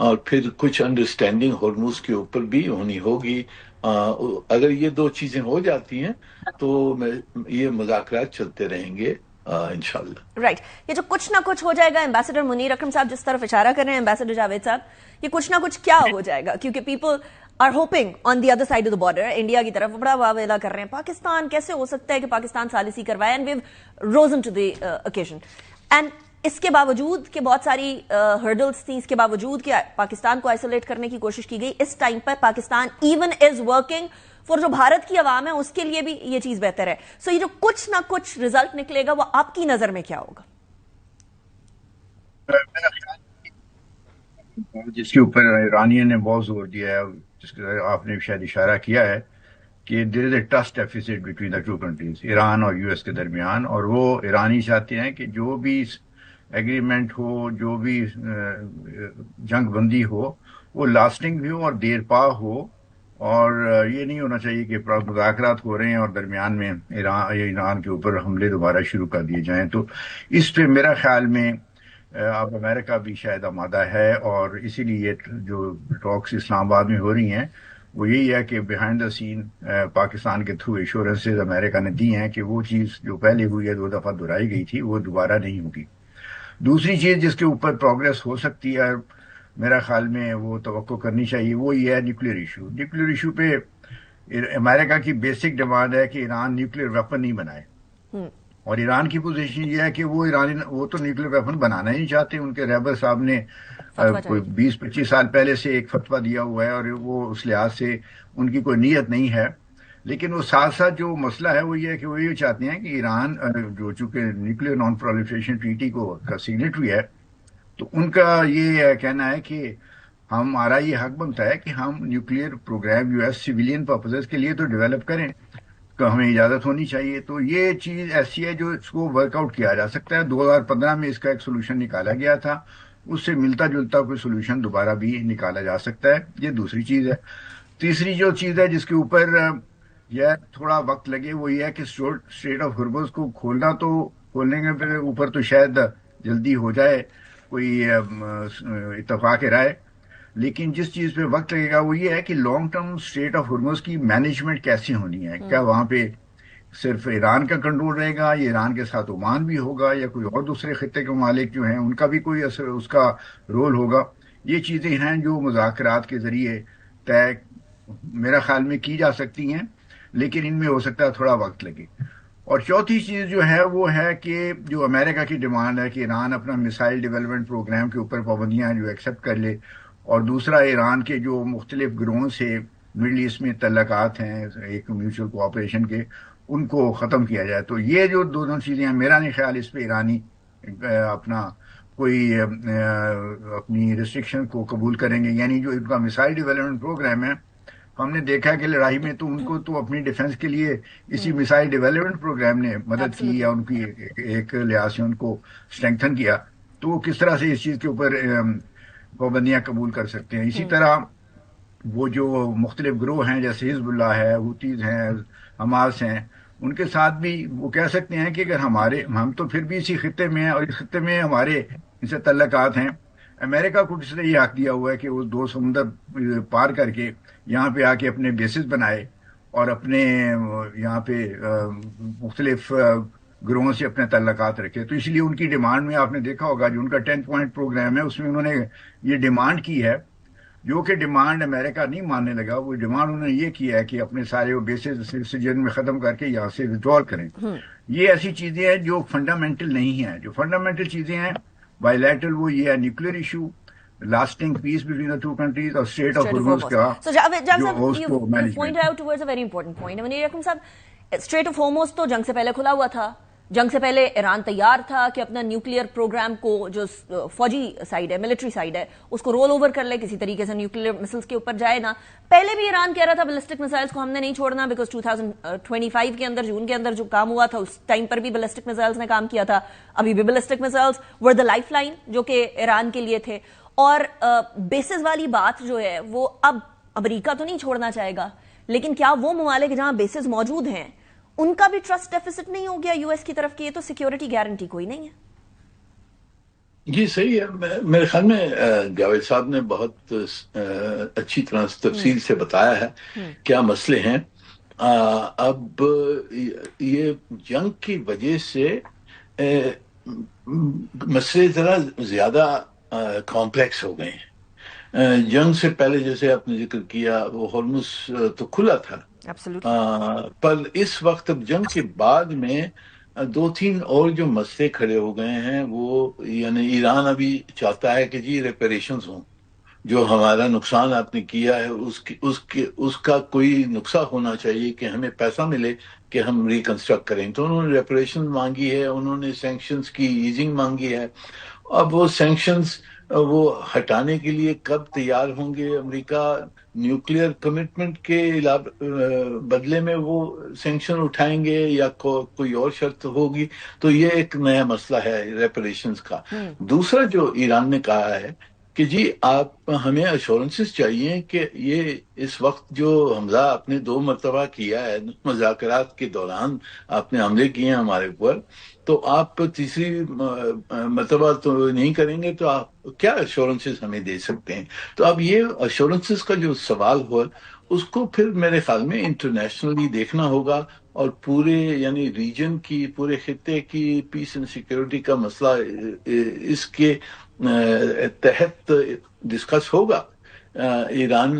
اور پھر کچھ انڈرسٹینڈنگ ہرمز کے اوپر بھی ہونی ہوگی. اگر یہ دو چیزیں ہو جاتی ہیں تو یہ مذاکرات چلتے رہیں گے انشاءاللہ. رائٹ. یہ جو کچھ نہ کچھ ہو جائے گا، ایمبیسڈر منیر اکرم صاحب جس طرف اشارہ کر رہے ہیں، ایمبیسڈر جاوید صاحب، یہ کچھ نہ کچھ کیا ہو جائے گا؟ کیونکہ people are hoping on the other side of the border, India کی طرف بڑا واویلا کر رہے ہیں، پاکستان کیسے ہو سکتا ہے کہ پاکستان ثالثی کروائے، اینڈ ویو روزن ٹو دی اوکیزن. اینڈ اس کے باوجود کہ بہت ساری ہرڈلز تھیں، اس کے باوجود کہ پاکستان کو آئسولیٹ کرنے کی کوشش کی گئی، اس ٹائم پر Pakistan even is working for جو بھارت کی عوام ہے اس کے لیے بھی یہ چیز بہتر ہے. سو یہ جو کچھ نہ کچھ رزلٹ نکلے گا وہ آپ کی نظر میں کیا ہوگا؟ جس کے اوپر ایرانیوں نے بہت زور دیا ہے، جس کا آپ نے شاید اشارہ کیا ہے کہ there is a trust deficit between the two countries, Iran اور یو ایس کے درمیان. اور وہ ایرانی چاہتے ہیں کہ جو بھی ایگریمنٹ ہو، جو بھی جنگ بندی ہو، وہ لاسٹنگ بھی ہو اور دیر پا ہو. اور یہ نہیں ہونا چاہیے کہ مذاکرات ہو رہے ہیں اور درمیان میں ایران کے اوپر حملے دوبارہ شروع کر دیے جائیں. تو اس پہ میرا خیال میں اب امریکہ بھی شاید آمادہ ہے، اور اسی لیے جو ٹاکس اسلام آباد میں ہو رہی ہیں وہ یہی ہے کہ بیہائنڈ دا سین پاکستان کے تھرو ایشورنسز امریکہ نے دی ہیں کہ وہ چیز جو پہلے ہوئی ہے 2 دفعہ دہرائی گئی تھی وہ دوبارہ نہیں ہوگی. دوسری چیز جس کے اوپر پروگریس ہو سکتی ہے، میرا خیال میں وہ توقع کرنی چاہیے، وہ یہ ہے نیوکلیر ایشو. نیوکلیر ایشو پہ امریکہ کی بیسک ڈیمانڈ ہے کہ ایران نیوکلیر ویپن نہیں بنائے، اور ایران کی پوزیشن یہ ہے کہ وہ تو نیوکلیر ویپن بنانا ہی نہیں چاہتے. ان کے رہبر صاحب نے کوئی 20-25 سال پہلے سے ایک فتویٰ دیا ہوا ہے، اور وہ اس لحاظ سے ان کی کوئی نیت نہیں ہے. لیکن وہ ساتھ ساتھ جو مسئلہ ہے وہ یہ ہے کہ وہ یہ چاہتے ہیں کہ ایران جو چونکہ نیوکلیر نان پرولیفریشن ٹریٹی کا سگنیٹری ہے، تو ان کا یہ کہنا ہے کہ ہمارا یہ حق بنتا ہے کہ ہم nuclear program U S civilian purposes کے لیے تو ڈیولپ کریں، تو ہمیں اجازت ہونی چاہیے. تو یہ چیز ایسی ہے جو اس کو ورک آؤٹ کیا جا سکتا ہے. 2015 میں اس کا ایک سولوشن نکالا گیا تھا، اس سے ملتا جلتا کوئی سولوشن دوبارہ بھی نکالا جا سکتا ہے. یہ دوسری چیز ہے. تیسری جو چیز ہے جس کے اوپر یہ تھوڑا وقت لگے وہ یہ ہے کہ اسٹریٹ آف ہرمز کو کھولنے کے اوپر تو شاید جلدی ہو جائے کوئی اتفاق رائے، لیکن جس چیز پہ وقت لگے گا وہ یہ ہے کہ long term strait of Hormuz کی مینجمنٹ کیسی ہونی ہے. کیا وہاں پہ صرف ایران کا کنٹرول رہے گا، یا ایران کے ساتھ عمان بھی ہوگا، یا کوئی اور دوسرے خطے کے ممالک جو ہیں ان کا بھی کوئی اس کا رول ہوگا؟ یہ چیزیں ہیں جو مذاکرات کے ذریعے طے میرا خیال میں کی جا سکتی ہیں، لیکن ان میں ہو سکتا ہے تھوڑا وقت لگے. اور چوتھی چیز جو ہے وہ ہے کہ جو امریکہ کی ڈیمانڈ ہے کہ ایران اپنا میسائل ڈیولپمنٹ پروگرام کے اوپر پابندیاں جو ایکسیپٹ کر لے، اور دوسرا ایران کے جو مختلف گروہوں سے مڈل ایسٹ میں تعلقات ہیں ایک میوچل کوآپریشن کے، ان کو ختم کیا جائے. تو یہ جو دونوں چیزیں ہیں، میرا نہیں خیال اس پہ ایرانی اپنا کوئی اپنی ریسٹرکشن کو قبول کریں گے. یعنی جو ان کا میسائل ڈیولپمنٹ پروگرام ہے، ہم نے دیکھا کہ لڑائی میں تو ان کو تو اپنی ڈیفنس کے لیے اسی میسائل ڈیولپمنٹ پروگرام نے مدد کی، یا ان کی ایک لحاظ سے ان کو اسٹرینگتھن کیا. تو وہ کس طرح سے اس چیز کے اوپر پابندیاں قبول کر سکتے ہیں. اسی طرح وہ جو مختلف گروہ ہیں جیسے حزب اللہ ہے، ہوتیز ہیں، حماس ہیں، ان کے ساتھ بھی وہ کہہ سکتے ہیں کہ اگر ہم تو پھر بھی اسی خطے میں ہیں اور اس خطے میں ہمارے ان سے تعلقات ہیں. امریکہ کو کس نے یہ حق دیا ہوا ہے کہ وہ 2 سمندر پار کر کے یہاں پہ آ کے اپنے بیسز بنائے اور اپنے یہاں پہ مختلف گروہوں سے اپنے تعلقات رکھے؟ تو اس لیے ان کی ڈیمانڈ میں آپ نے دیکھا ہوگا جو ان کا 10 پوائنٹ پروگرام ہے اس میں انہوں نے یہ ڈیمانڈ کی ہے، جو کہ ڈیمانڈ امریکہ نہیں ماننے لگا. وہ ڈیمانڈ انہوں نے یہ کیا ہے کہ اپنے سارے وہ بیسز سجن میں ختم کر کے یہاں سے ودرول کریں. یہ ایسی چیزیں ہیں جو فنڈامنٹل نہیں ہیں. جو فنڈامنٹل چیزیں ہیں بائی لیٹرل وہ یہ ہے nuclear issue, lasting peace between the 2 countries اور اسٹریٹ آف ہارمز کا point out towards a very important point. Munir Akram sahab, Strait of harms تو جنگ سے پہلے کھلا ہوا تھا. جنگ سے پہلے ایران تیار تھا کہ اپنا نیوکلیئر پروگرام کو جو فوجی سائیڈ ہے، ملٹری سائیڈ ہے، اس کو رول اوور کر لے، کسی طریقے سے نیوکلیئر مسلز کے اوپر جائے نا. پہلے بھی ایران کہہ رہا تھا بیلسٹک میزائلز کو ہم نے نہیں چھوڑنا، بیکاز 2025 کے اندر جون کے اندر جو کام ہوا تھا اس ٹائم پر بھی بیلسٹک میزائلز نے کام کیا تھا. ابھی بھی ballistic missiles were the life line جو کہ ایران کے لیے تھے. اور بیسز والی بات جو ہے وہ اب امریکہ تو نہیں چھوڑنا چاہے گا، لیکن کیا وہ ممالک جہاں بیسز موجود ہیں ان کا بھی ٹرسٹ ڈیفیسٹ نہیں ہو گیا یو ایس کی طرف کی؟ یہ تو سیکیورٹی گارنٹی کوئی نہیں ہے. جی صحیح ہے. میرے خیال میں جاوید صاحب نے بہت اچھی طرح تفصیل سے بتایا ہے کیا مسئلے ہیں. اب یہ جنگ کی وجہ سے مسئلے ذرا زیادہ کمپلیکس ہو گئے ہیں. جنگ سے پہلے جیسے آپ نے ذکر کیا وہ ہرمز تو کھلا تھا، پر اس وقت اب جنگ کے بعد میں 2-3 اور جو مسئلے کھڑے ہو گئے ہیں وہ یعنی ایران ابھی چاہتا ہے کہ جی ریپریشنز ہوں، جو ہمارا نقصان آپ نے کیا ہے اس کا کوئی نقصہ ہونا چاہیے کہ ہمیں پیسہ ملے کہ ہم ریکنسٹرکٹ کریں. تو انہوں نے ریپریشن مانگی ہے، انہوں نے سینکشنز کی ایزنگ مانگی ہے. اب وہ سینکشنز وہ ہٹانے کے لیے کب تیار ہوں گے؟ امریکہ نیوکلیئر کمٹمنٹ کے بدلے میں وہ سینکشن اٹھائیں گے یا کوئی اور شرط ہوگی؟ تو یہ ایک نیا مسئلہ ہے ریپریشنز کا. دوسرا جو ایران نے کہا ہے کہ جی آپ ہمیں ایشورنسز چاہیے کہ یہ اس وقت جو حملہ آپ نے 2 مرتبہ کیا ہے، مذاکرات کے دوران آپ نے حملے کیے ہیں ہمارے اوپر، تو آپ تیسری مرتبہ تو نہیں کریں گے، تو آپ کیا ایشورنسز ہمیں دے سکتے ہیں؟ تو اب یہ ایشورنسز کا جو سوال ہوا اس کو پھر میرے خیال میں انٹرنیشنلی دیکھنا ہوگا، اور پورے یعنی ریجن کی، پورے خطے کی پیس اینڈ سیکیورٹی کا مسئلہ اس کے تحت ڈسکس ہوگا. ایران،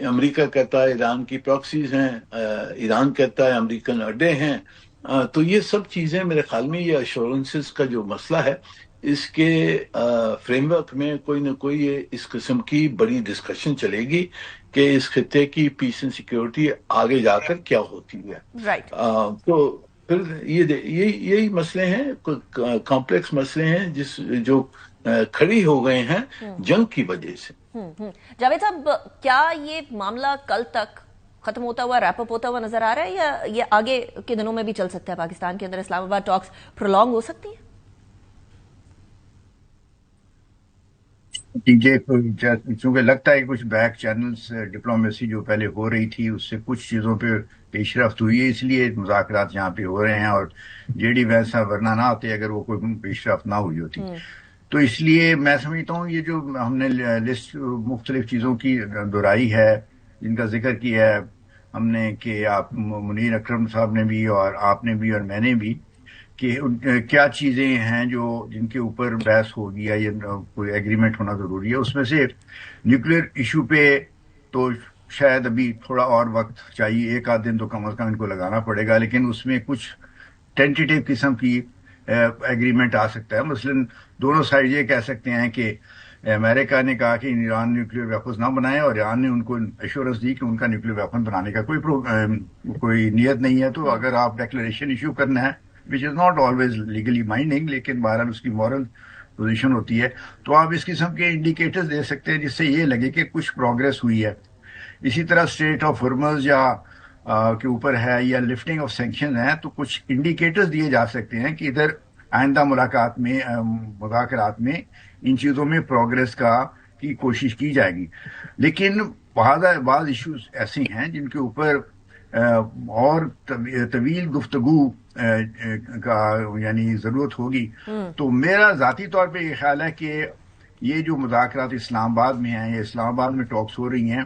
امریکہ کہتا ہے ایران کی پراکسیز ہیں، ایران کہتا ہے امریکن اڈے ہیں. تو یہ سب چیزیں میرے خیال میں یہ ایشورنسز کا جو مسئلہ ہے اس کے فریم ورک میں کوئی نہ کوئی اس قسم کی بڑی ڈسکشن چلے گی کہ اس خطے کی پیس اینڈ سیکیورٹی آگے جا کر کیا ہوتی ہے. تو پھر یہی مسئلے ہیں، کمپلیکس مسئلے ہیں جو کھڑی ہو گئے ہیں جنگ کی وجہ سے. جاوید صاحب، کیا یہ معاملہ کل تک ختم ہوتا ہوا، ریپ اپ ہوتا ہوا نظر آ رہا ہے، یا یہ آگے کے دنوں میں بھی چل سکتا ہے؟ پاکستان کے اندر اسلام آباد ٹاکس پرولونگ ہو سکتی ہیں؟ چونکہ لگتا ہے کہ کچھ بیک چینلز ڈپلومیسی جو پہلے ہو رہی تھی اس سے کچھ چیزوں پہ پیش رفت ہوئی ہے، اس لیے مذاکرات یہاں پہ ہو رہے ہیں، اور جے ڈی ویسا ورنہ نہ ہوتے اگر وہ کوئی پیش رفت نہ ہوئی ہوتی. تو اس لیے میں سمجھتا ہوں یہ جو ہم نے لسٹ مختلف چیزوں کی دہرائی ہے، جن کا ذکر کیا ہے ہم نے، کہ آپ منیر اکرم صاحب نے بھی اور آپ نے بھی اور میں نے بھی، کہ کیا چیزیں ہیں جن کے اوپر بحث ہوگی یا کوئی ایگریمنٹ ہونا ضروری ہے. اس میں سے نیوکلیئر ایشو پہ تو شاید ابھی تھوڑا اور وقت چاہیے، 1-8 دن تو کم از کم ان کو لگانا پڑے گا، لیکن اس میں کچھ ٹینٹیٹیو قسم کی ایگریمنٹ آ سکتا ہے. مثلاً دونوں سائڈ یہ کہہ سکتے ہیں کہ امریکہ نے کہا کہ ایران نیوکلیئر ویپنز نہ بنائے، اور ایران نے ان کو ایشورنس دی کہ ان کا نیوکلیئر ویپن بنانے کا کوئی نیت نہیں ہے. تو اگر آپ ڈیکلریشن ایشو کرنا ہے which is not always legally binding، لیکن بہرحال اس کی مورل پوزیشن ہوتی ہے، تو آپ اس قسم کے انڈیکیٹرز دے سکتے ہیں جس سے یہ لگے کہ کچھ پروگریس ہوئی ہے. اسی طرح اسٹریٹ آف ہرمز یا کے اوپر ہے یا لفٹنگ آف سینکشن ہے، تو کچھ انڈیکیٹرز دیے جا سکتے ہیں کہ ادھر آئندہ مذاکرات میں ان چیزوں میں پروگریس کی کوشش کی جائے گی. لیکن بعض ایشوز ایسے ہیں جن کے اوپر اور طویل گفتگو کا یعنی ضرورت ہوگی. تو میرا ذاتی طور پہ یہ خیال ہے کہ یہ جو مذاکرات اسلام آباد میں ہیں یا اسلام آباد میں ٹاکس ہو رہی ہیں،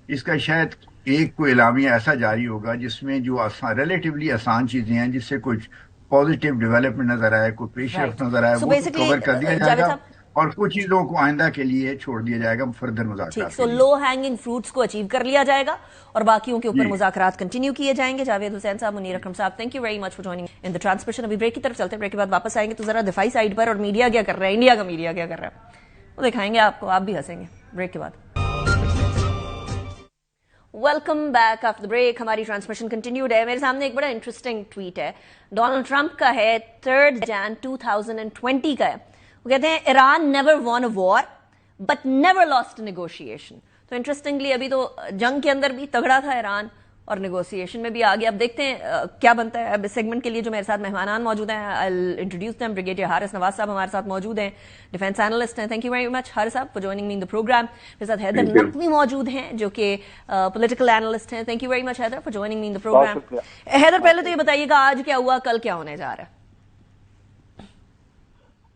اس کا شاید ایک کوئی اعلامیہ ایسا جاری ہوگا جس میں جو ریلیٹیولی آسان چیزیں ہیں، جس سے کچھ پازیٹیو ڈیولپمنٹ نظر آئے، کوئی پیش رفت نظر آئے، وہ کور کر دیا جائے گا اور کچھ چیزوں کو آئندہ کے لیے چھوڑ دیا جائے گا فردر مذاکرات. سو لو ہینگنگ فروٹس کو اچیو کر لیا جائے گا اور باقیوں کے اوپر مذاکرات کنٹینیو کیے جائیں گے. جاوید حسین صاحب، منیر اکرم صاحب، thank you very much for joining in the transmission. ابھی بریک کی طرف چلتے ہیں، بریک کے بعد واپس آئیں گے تو ذرا دفاعی سائڈ پر اور میڈیا کیا کر رہا ہے، انڈیا کا میڈیا کیا کر رہا ہے وہ دکھائیں گے آپ کو، آپ بھی ہنسیں گے. بریک کے بعد ویلکم بیک آفٹر بریک. ہماری ٹرانسمیشن کنٹینیوڈ ہے. میرے سامنے ایک بڑا انٹرسٹنگ ٹویٹ ہے، ڈونلڈ ٹرمپ کا ہے، 3 جان 2020 کا ہے. وہ کہتے ہیں Iran never won a war but never lost a negotiation. تو انٹرسٹنگلی ابھی تو جنگ کے اندر بھی تگڑا تھا ایران اور نیگوسیشن میں بھی آگے. اب دیکھتے ہیں کیا بنتا ہے. اب اس سیگمنٹ کے لیے جو میرے ساتھ مہمانان موجود ہیں، I'll introduce them. Brigadier Haris Nawaz Sahab ہمارے ساتھ موجود ہیں، ڈیفینس اینالسٹ ہیں. Thank you very much Haris Sahab for joining me in the programme. میرے ساتھ حیدر نقوی موجود ہیں جو کہ پولیٹیکل اینالسٹ ہیں. Thank you very much Haider for joining me in the programme. Haider, پہلے تو یہ بتائیے گا آج کیا ہوا، کل کیا ہونے جا رہا ہے؟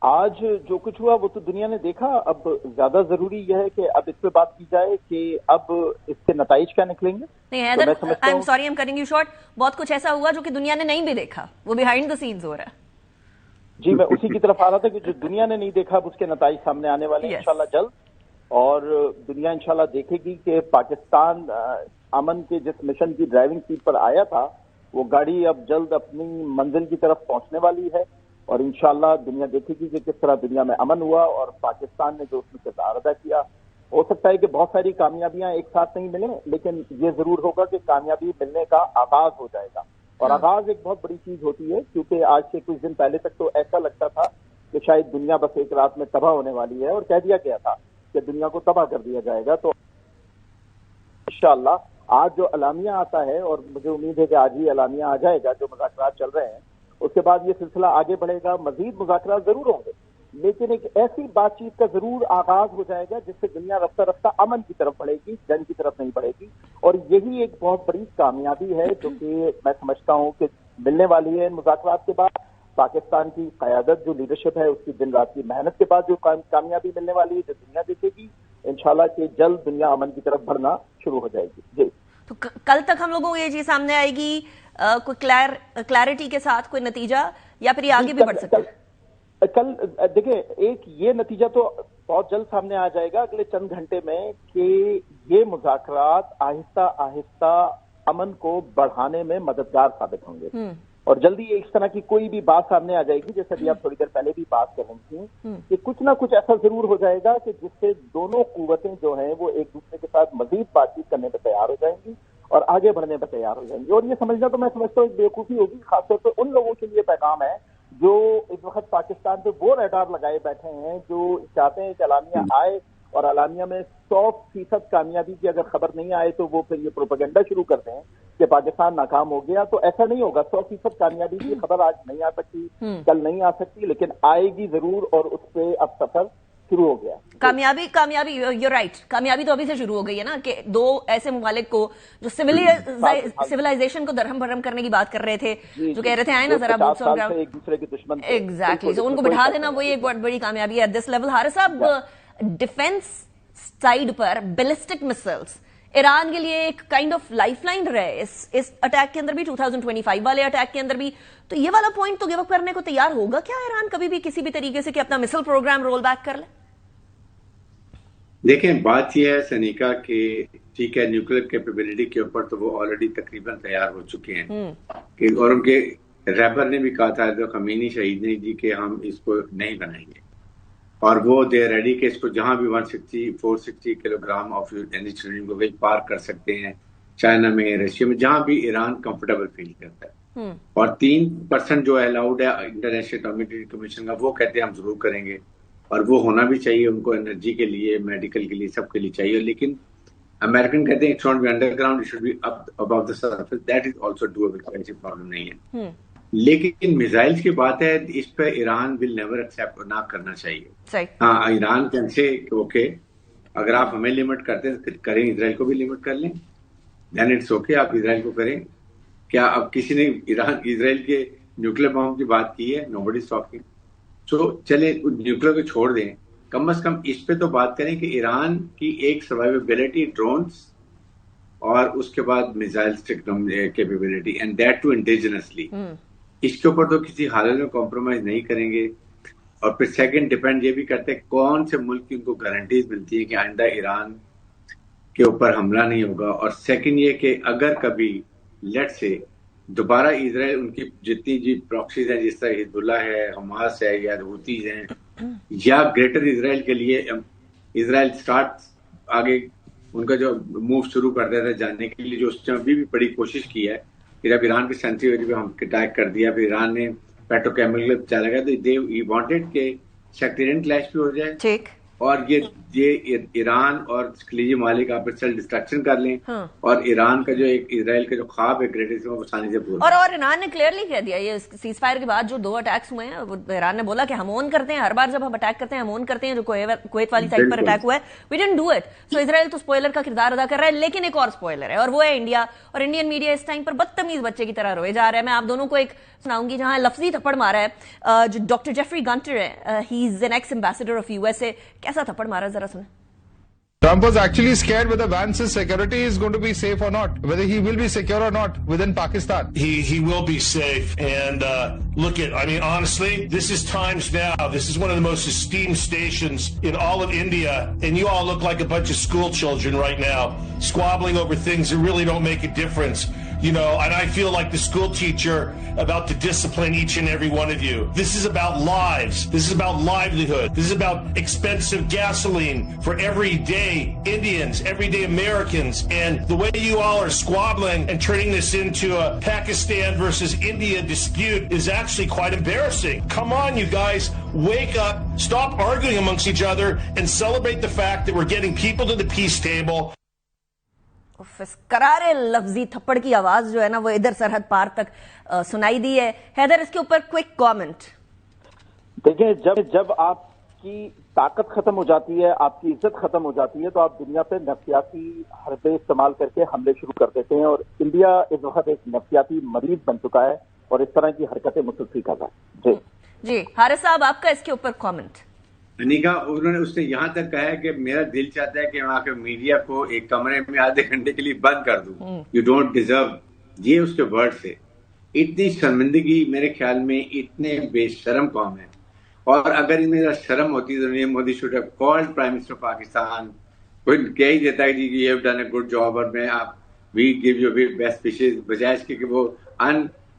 آج جو کچھ ہوا وہ تو دنیا نے دیکھا. اب زیادہ ضروری یہ ہے کہ اب اس پہ بات کی جائے کہ اب اس کے نتائج کیا نکلیں گے. نہیں Haider, I'm sorry, I'm cutting you short. بہت کچھ ایسا ہوا جو کہ دنیا نے نہیں بھی دیکھا، وہ بیہائنڈ دا سینز ہو رہا ہے. جی میں اسی کی طرف آ رہا تھا کہ جو دنیا نے نہیں دیکھا اب اس کے نتائج سامنے آنے والے ہیں انشاءاللہ جلد. اور دنیا انشاءاللہ دیکھے گی کہ پاکستان امن کے جس مشن کی ڈرائیونگ سیٹ پر آیا تھا وہ گاڑی اب جلد اپنی منزل کی طرف پہنچنے والی ہے. اور انشاءاللہ دنیا دیکھے گی کہ کس طرح دنیا میں امن ہوا اور پاکستان نے جو اس میں کردار ادا کیا. ہو سکتا ہے کہ بہت ساری کامیابیاں ایک ساتھ نہیں ملیں، لیکن یہ ضرور ہوگا کہ کامیابی ملنے کا آغاز ہو جائے گا. اور آغاز ایک بہت بڑی چیز ہوتی ہے، کیونکہ آج سے کچھ دن پہلے تک تو ایسا لگتا تھا کہ شاید دنیا بس ایک رات میں تباہ ہونے والی ہے، اور کہہ دیا گیا تھا کہ دنیا کو تباہ کر دیا جائے گا. تو انشاءاللہ آج جو اعلامیہ آتا ہے، اور مجھے امید ہے کہ آج ہی اعلامیہ آ جائے گا، جو مذاکرات چل رہے ہیں اس کے بعد یہ سلسلہ آگے بڑھے گا. مزید مذاکرات ضرور ہوں گے، لیکن ایک ایسی بات چیت کا ضرور آغاز ہو جائے گا جس سے دنیا رفتہ رفتہ امن کی طرف بڑھے گی، جنگ کی طرف نہیں بڑھے گی. اور یہی ایک بہت بڑی کامیابی ہے جو کہ میں سمجھتا ہوں کہ ملنے والی ہے ان مذاکرات کے بعد. پاکستان کی قیادت جو لیڈرشپ ہے اس کی دن رات کی محنت کے بعد جو کامیابی ملنے والی ہے، جو دنیا دیکھے گی انشاءاللہ کہ جلد دنیا امن کی طرف بڑھنا شروع ہو جائے گی. جی تو کل تک ہم لوگوں کو یہ چیز سامنے آئے گی کوئی کلیئرٹی کے ساتھ کوئی نتیجہ، یا پھر یہ آگے بھی بڑھ سکتا ہے؟ کل دیکھیں ایک یہ نتیجہ تو بہت جلد سامنے آ جائے گا اگلے چند گھنٹے میں کہ یہ مذاکرات آہستہ آہستہ امن کو بڑھانے میں مددگار ثابت ہوں گے. اور جلدی اس طرح کی کوئی بھی بات سامنے آ جائے گی، جیسے ابھی آپ تھوڑی دیر پہلے بھی بات کر رہی تھیں کہ کچھ نہ کچھ ایسا ضرور ہو جائے گا کہ جس سے دونوں قوتیں جو ہیں وہ ایک دوسرے کے ساتھ مزید بات چیت کرنے پہ تیار ہو جائیں گی اور آگے بڑھنے پہ تیار ہو جائیں گی. اور یہ سمجھنا تو میں سمجھتا ہوں ایک بیوقوفی ہوگی، خاص طور پہ ان لوگوں کے لیے پیغام ہے جو اس وقت پاکستان پہ وہ ریڈار لگائے بیٹھے ہیں، جو چاہتے ہیں کہ اعلامیہ آئے اور اعلامیہ میں 100% کامیابی کی اگر خبر نہیں آئے تو وہ پھر یہ پروپیگنڈا شروع کرتے ہیں کہ پاکستان ناکام ہو گیا. تو ایسا نہیں ہوگا. 100% کامیابی کی خبر آج نہیں آ سکتی، کل نہیں آ سکتی، لیکن آئے گی ضرور. اور اس پہ اب سفر شروع ہو گیا. کامیابی یو رائٹ، کامیابی تو ابھی سے شروع ہو گئی ہے نا، کہ دو ایسے ممالک کو جو سویلائزیشن کو درہم بھرم کرنے کی بات کر رہے تھے، جو کہہ رہے تھے آئے نا ذرا بوٹس آن گراؤنڈ، ایک دوسرے کے دشمن، ایگزیکٹلی، تو ان کو بٹھا دینا وہی ایک بہت بڑی کامیابی ہے at this level. Haris Sahab, defence side پر بیلسٹک مسلس ایران کے لیے ایک کائنڈ آف لائف لائن رہے اس اٹیک کے اندر بھی، 2025 والے اٹیک کے اندر بھی. تو یہ والا پوائنٹ تو گیو اپ کرنے کو تیار ہوگا کیا ایران کبھی بھی کسی بھی طریقے سے کہ اپنا مسل پروگرام رول بیک کر لے؟ دیکھیں بات یہ ہے سنیکا کہ ٹھیک ہے نیوکلیر کیپیبلٹی کے اوپر تو وہ آلریڈی تقریباً تیار ہو چکے ہیں کہ، اور ان کے ریبر نے بھی کہا تھا خمینی شہید نے جی کہ ہم اس کو نہیں بنائیں گے، اور وہ دے ریڈی کہ اس کو جہاں بھی 460 کلو گرام آف یورینیم کو پار کر سکتے ہیں، چائنا میں، رشیا میں، جہاں بھی ایران کمفرٹیبل فیل کرتا ہے. اور 3% جو الاؤڈ ہے انٹرنیشنل اٹامک کمیشن کا، وہ کہتے ہیں ہم ضرور کریں گے، اور وہ ہونا بھی چاہیے. ان کو انرجی کے لیے، میڈیکل کے لیے، سب کے لیے چاہیے. لیکن امریکن کہتے ہیں it should be underground, it should be above the surface. That is also doable, ایسی پرابلم نہیں ہے. لیکن میزائلز کی بات ہے، اس پہ ایران ول نیور ایکسیپٹ، نہ کرنا چاہیے. ہاں ایران کین سے اوکے اگر آپ ہمیں لمٹ کرتے ہیں کریں، اسرائیل کو بھی لمٹ کر لیں، دین اٹس اوکے، آپ اسرائیل کو کریں. کیا اب کسی نے اسرائیل کے نیوکلیر بم کی بات کی ہے؟ Nobody is talking. سو چلے نیوکلیر کو چھوڑ دیں، کم از کم اس پہ تو بات کریں کہ ایران کی ایک سروائیویبلٹی ڈرونز اور اس کے بعد missile capability and that too indigenously, اس کے اوپر تو کسی حالت میں کمپرومائز نہیں کریں گے. اور پھر سیکنڈ ڈیپینڈ یہ بھی کرتے ہیں کون سے ملک کی ان کو گارنٹیز ملتی ہے کہ آئندہ ایران کے اوپر حملہ نہیں ہوگا. اور سیکنڈ یہ کہ اگر کبھی لیٹ سے دوبارہ اسرائیل ان کی جتنی پراکسیز ہیں، جس طرح حزب اللہ ہے، حماس ہے، یا حوثیز ہیں، یا گریٹر اسرائیل کے لیے اسرائیل سٹارٹ آگے ان کا جو موو شروع کر دیتا ہے جاننے کے لیے، جو اس نے ابھی بھی بڑی کوشش کی ہے کہ جب ایران کی سینسٹیوٹی پہ ہم اٹیک کر دیا، پھر ایران نے پیٹرو کیمیکل چلا گیا، تو دے وانٹڈ کہ سیکٹرین کلیش بھی ہو جائے ٹھیک، اور یہ ایران اور خلیجی ممالک آپس سیلف ڈسٹرکشن کر لیں، اور ایران کا جو ایک اسرائیل کا جو خواب ہے گریٹر وہ آسانی سے پورا. اور ایران نے کلیئرلی کہہ دیا، یہ سیز فائر کے بعد جو 2 اٹیکس ہوئے ہیں، ایران نے بولا کہ ہم اون کرتے ہیں، ہر بار جب ہم اٹیک کرتے ہیں ہم اون کرتے ہیں. جو کویت والی سائڈ پر اٹیک ہوا ہے، وی ڈنٹ ڈو اٹ. سو اسرائیل تو اسپوائلر کا کردار ادا کر رہا ہے، لیکن ایک اور اسپوائلر ہے، اور وہ ہے انڈیا. اور انڈین میڈیا اس ٹائم پر بدتمیز بچے کی طرح روئے جا رہا ہے. میں آپ دونوں کو ایک سناؤں گی جہاں لفظی تھپڑ مارا ہے جو ڈاکٹر جیفری گنٹر ہے، he is an ex ambassador of USA. کیسا تھپڑ مارا ذرا سنیں. Trump was actually scared whether Vance's security is going to be safe or not, whether he will be secure or not within Pakistan. He will be safe. And look at, I mean, honestly, this is Times Now. This is one of the most esteemed stations in all of India. And you all look like a bunch of school children right now, squabbling over things that really don't make a difference. You know, and I feel like the school teacher about to discipline each and every one of you. This is about lives. This is about livelihood. This is about expensive gasoline for everyday Indians, everyday Americans. And the way you all are squabbling and turning this into a Pakistan versus India dispute is actually quite embarrassing. Come on, you guys. Wake up. Stop arguing amongst each other and celebrate the fact that we're getting people to the peace table. کرارے لفظی تھپڑ کی آواز جو ہے نا وہ ادھر سرحد پار تک سنائی دی ہے. حیدر اس کے اوپر کوئک کامنٹ. دیکھیں، جب آپ کی طاقت ختم ہو جاتی ہے، آپ کی عزت ختم ہو جاتی ہے، تو آپ دنیا پہ نفسیاتی حربے استعمال کر کے حملے شروع کر دیتے ہیں. اور انڈیا اس وقت ایک نفسیاتی مریض بن چکا ہے اور اس طرح کی حرکتیں مسلسل کر رہا ہے. جی حارث صاحب، آپ کا اس کے اوپر کامنٹ. انیکا، اس نے یہاں تک کہا ہے کہ میرا دل چاہتا ہے کہ وہاں کے میڈیا کو ایک کمرے میں آدھے گھنٹے کے لیے بند کر دوں. You don't deserve. یہ اس کے ورڈ سے اتنی شرمندگی میرے خیال میں اتنے بے شرم قوم ہے. اور اگر ان میں شرم ہوتی تو Modi should have called prime minister Pakistan. کوئی کہہ ہی دیتا ہے جی کہ you have done a good job اور میں آپ وی گیو یو بیسٹ وشز، بجائے اس کے کہ وہ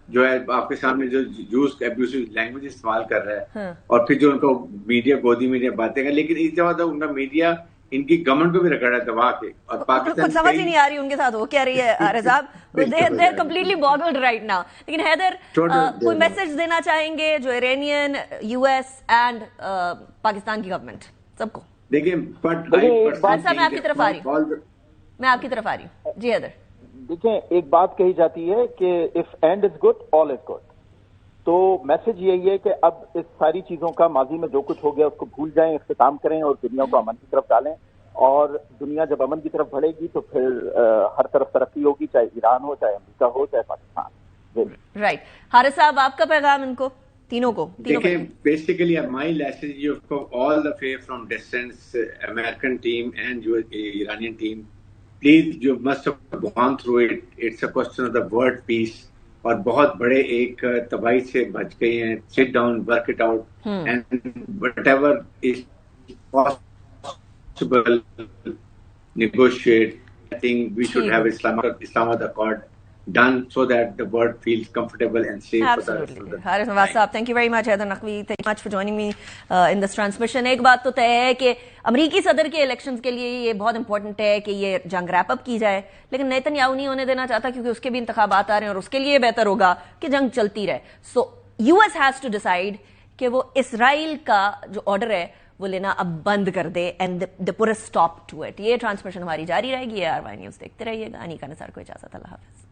جو ہے آپ کے سامنے جو یوز ابیوسو لینگویج استعمال کر رہا ہے، اور پھر جو ان کو میڈیا گودی میڈیا باتیں کر. لیکن اس دفعہ تو ان کا میڈیا ان کی گورنمنٹ کو بھی رکھ رہا ہے دبا کے. اور پاکستان سمجھ ہی نہیں آ رہی ان کے ساتھ وہ کہہ رہی ہے عارض صاحب، they are completely boggled right now. لیکن حیدر کوئی میسج دینا چاہیں گے جو ایرانین، US اینڈ پاکستان کی گورنمنٹ سب کو؟ دیکھیں میں آپ کی طرف آ رہی ہوں. جی حیدر. دیکھیں، ایک بات کہی جاتی ہے کہ if end is good, all is good. تو میسج یہی ہے کہ اب اس ساری چیزوں کا ماضی میں جو کچھ ہو گیا اس کو بھول جائیں، اختتام کریں اور دنیا کو امن کی طرف ڈالیں. اور دنیا جب امن کی طرف بڑھے گی تو پھر ہر طرف ترقی ہوگی، چاہے ایران ہو، چاہے امریکہ ہو، چاہے پاکستان. رائٹ. حارث صاحب، آپ کا پیغام ان کو تینوں کو؟ دیکھیں، basically my message you all the way from distance, American team and Iranian team, please you must have gone through it. It's a question of the world peace, اور بہت بڑے ایک تباہی سے بچ گئے ہیں. Sit down, work it out, and whatever is possible negotiate. I think we should have Islamabad accord done so that the world feels comfortable and safe. Absolutely. Harith Nawaz صاحب, thank you very much. Haider Naqvi, thank you much for joining me in this transmission. ایک بات تو طے ہے کہ امریکی صدر کے الیکشنز کے لیے یہ بہت امپورٹنٹ ہے کہ یہ جنگ ریپ اپ کی جائے, لیکن نیتن یاہو نہیں ہونے دینا چاہتا کیونکہ اس کے بھی انتخابات آ رہے ہیں اور اس کے لیے بہتر ہوگا کہ جنگ چلتی رہے. سو US has to decide کہ وہ اسرائیل کا جو آرڈر ہے وہ لینا اب بند کر دے and they put a stop to it. یہ ٹرانسمیشن ہماری جاری رہے گی. ARY نیوز دیکھتے رہیے گا. انیکا نثار کو اجازت. اللہ حافظ.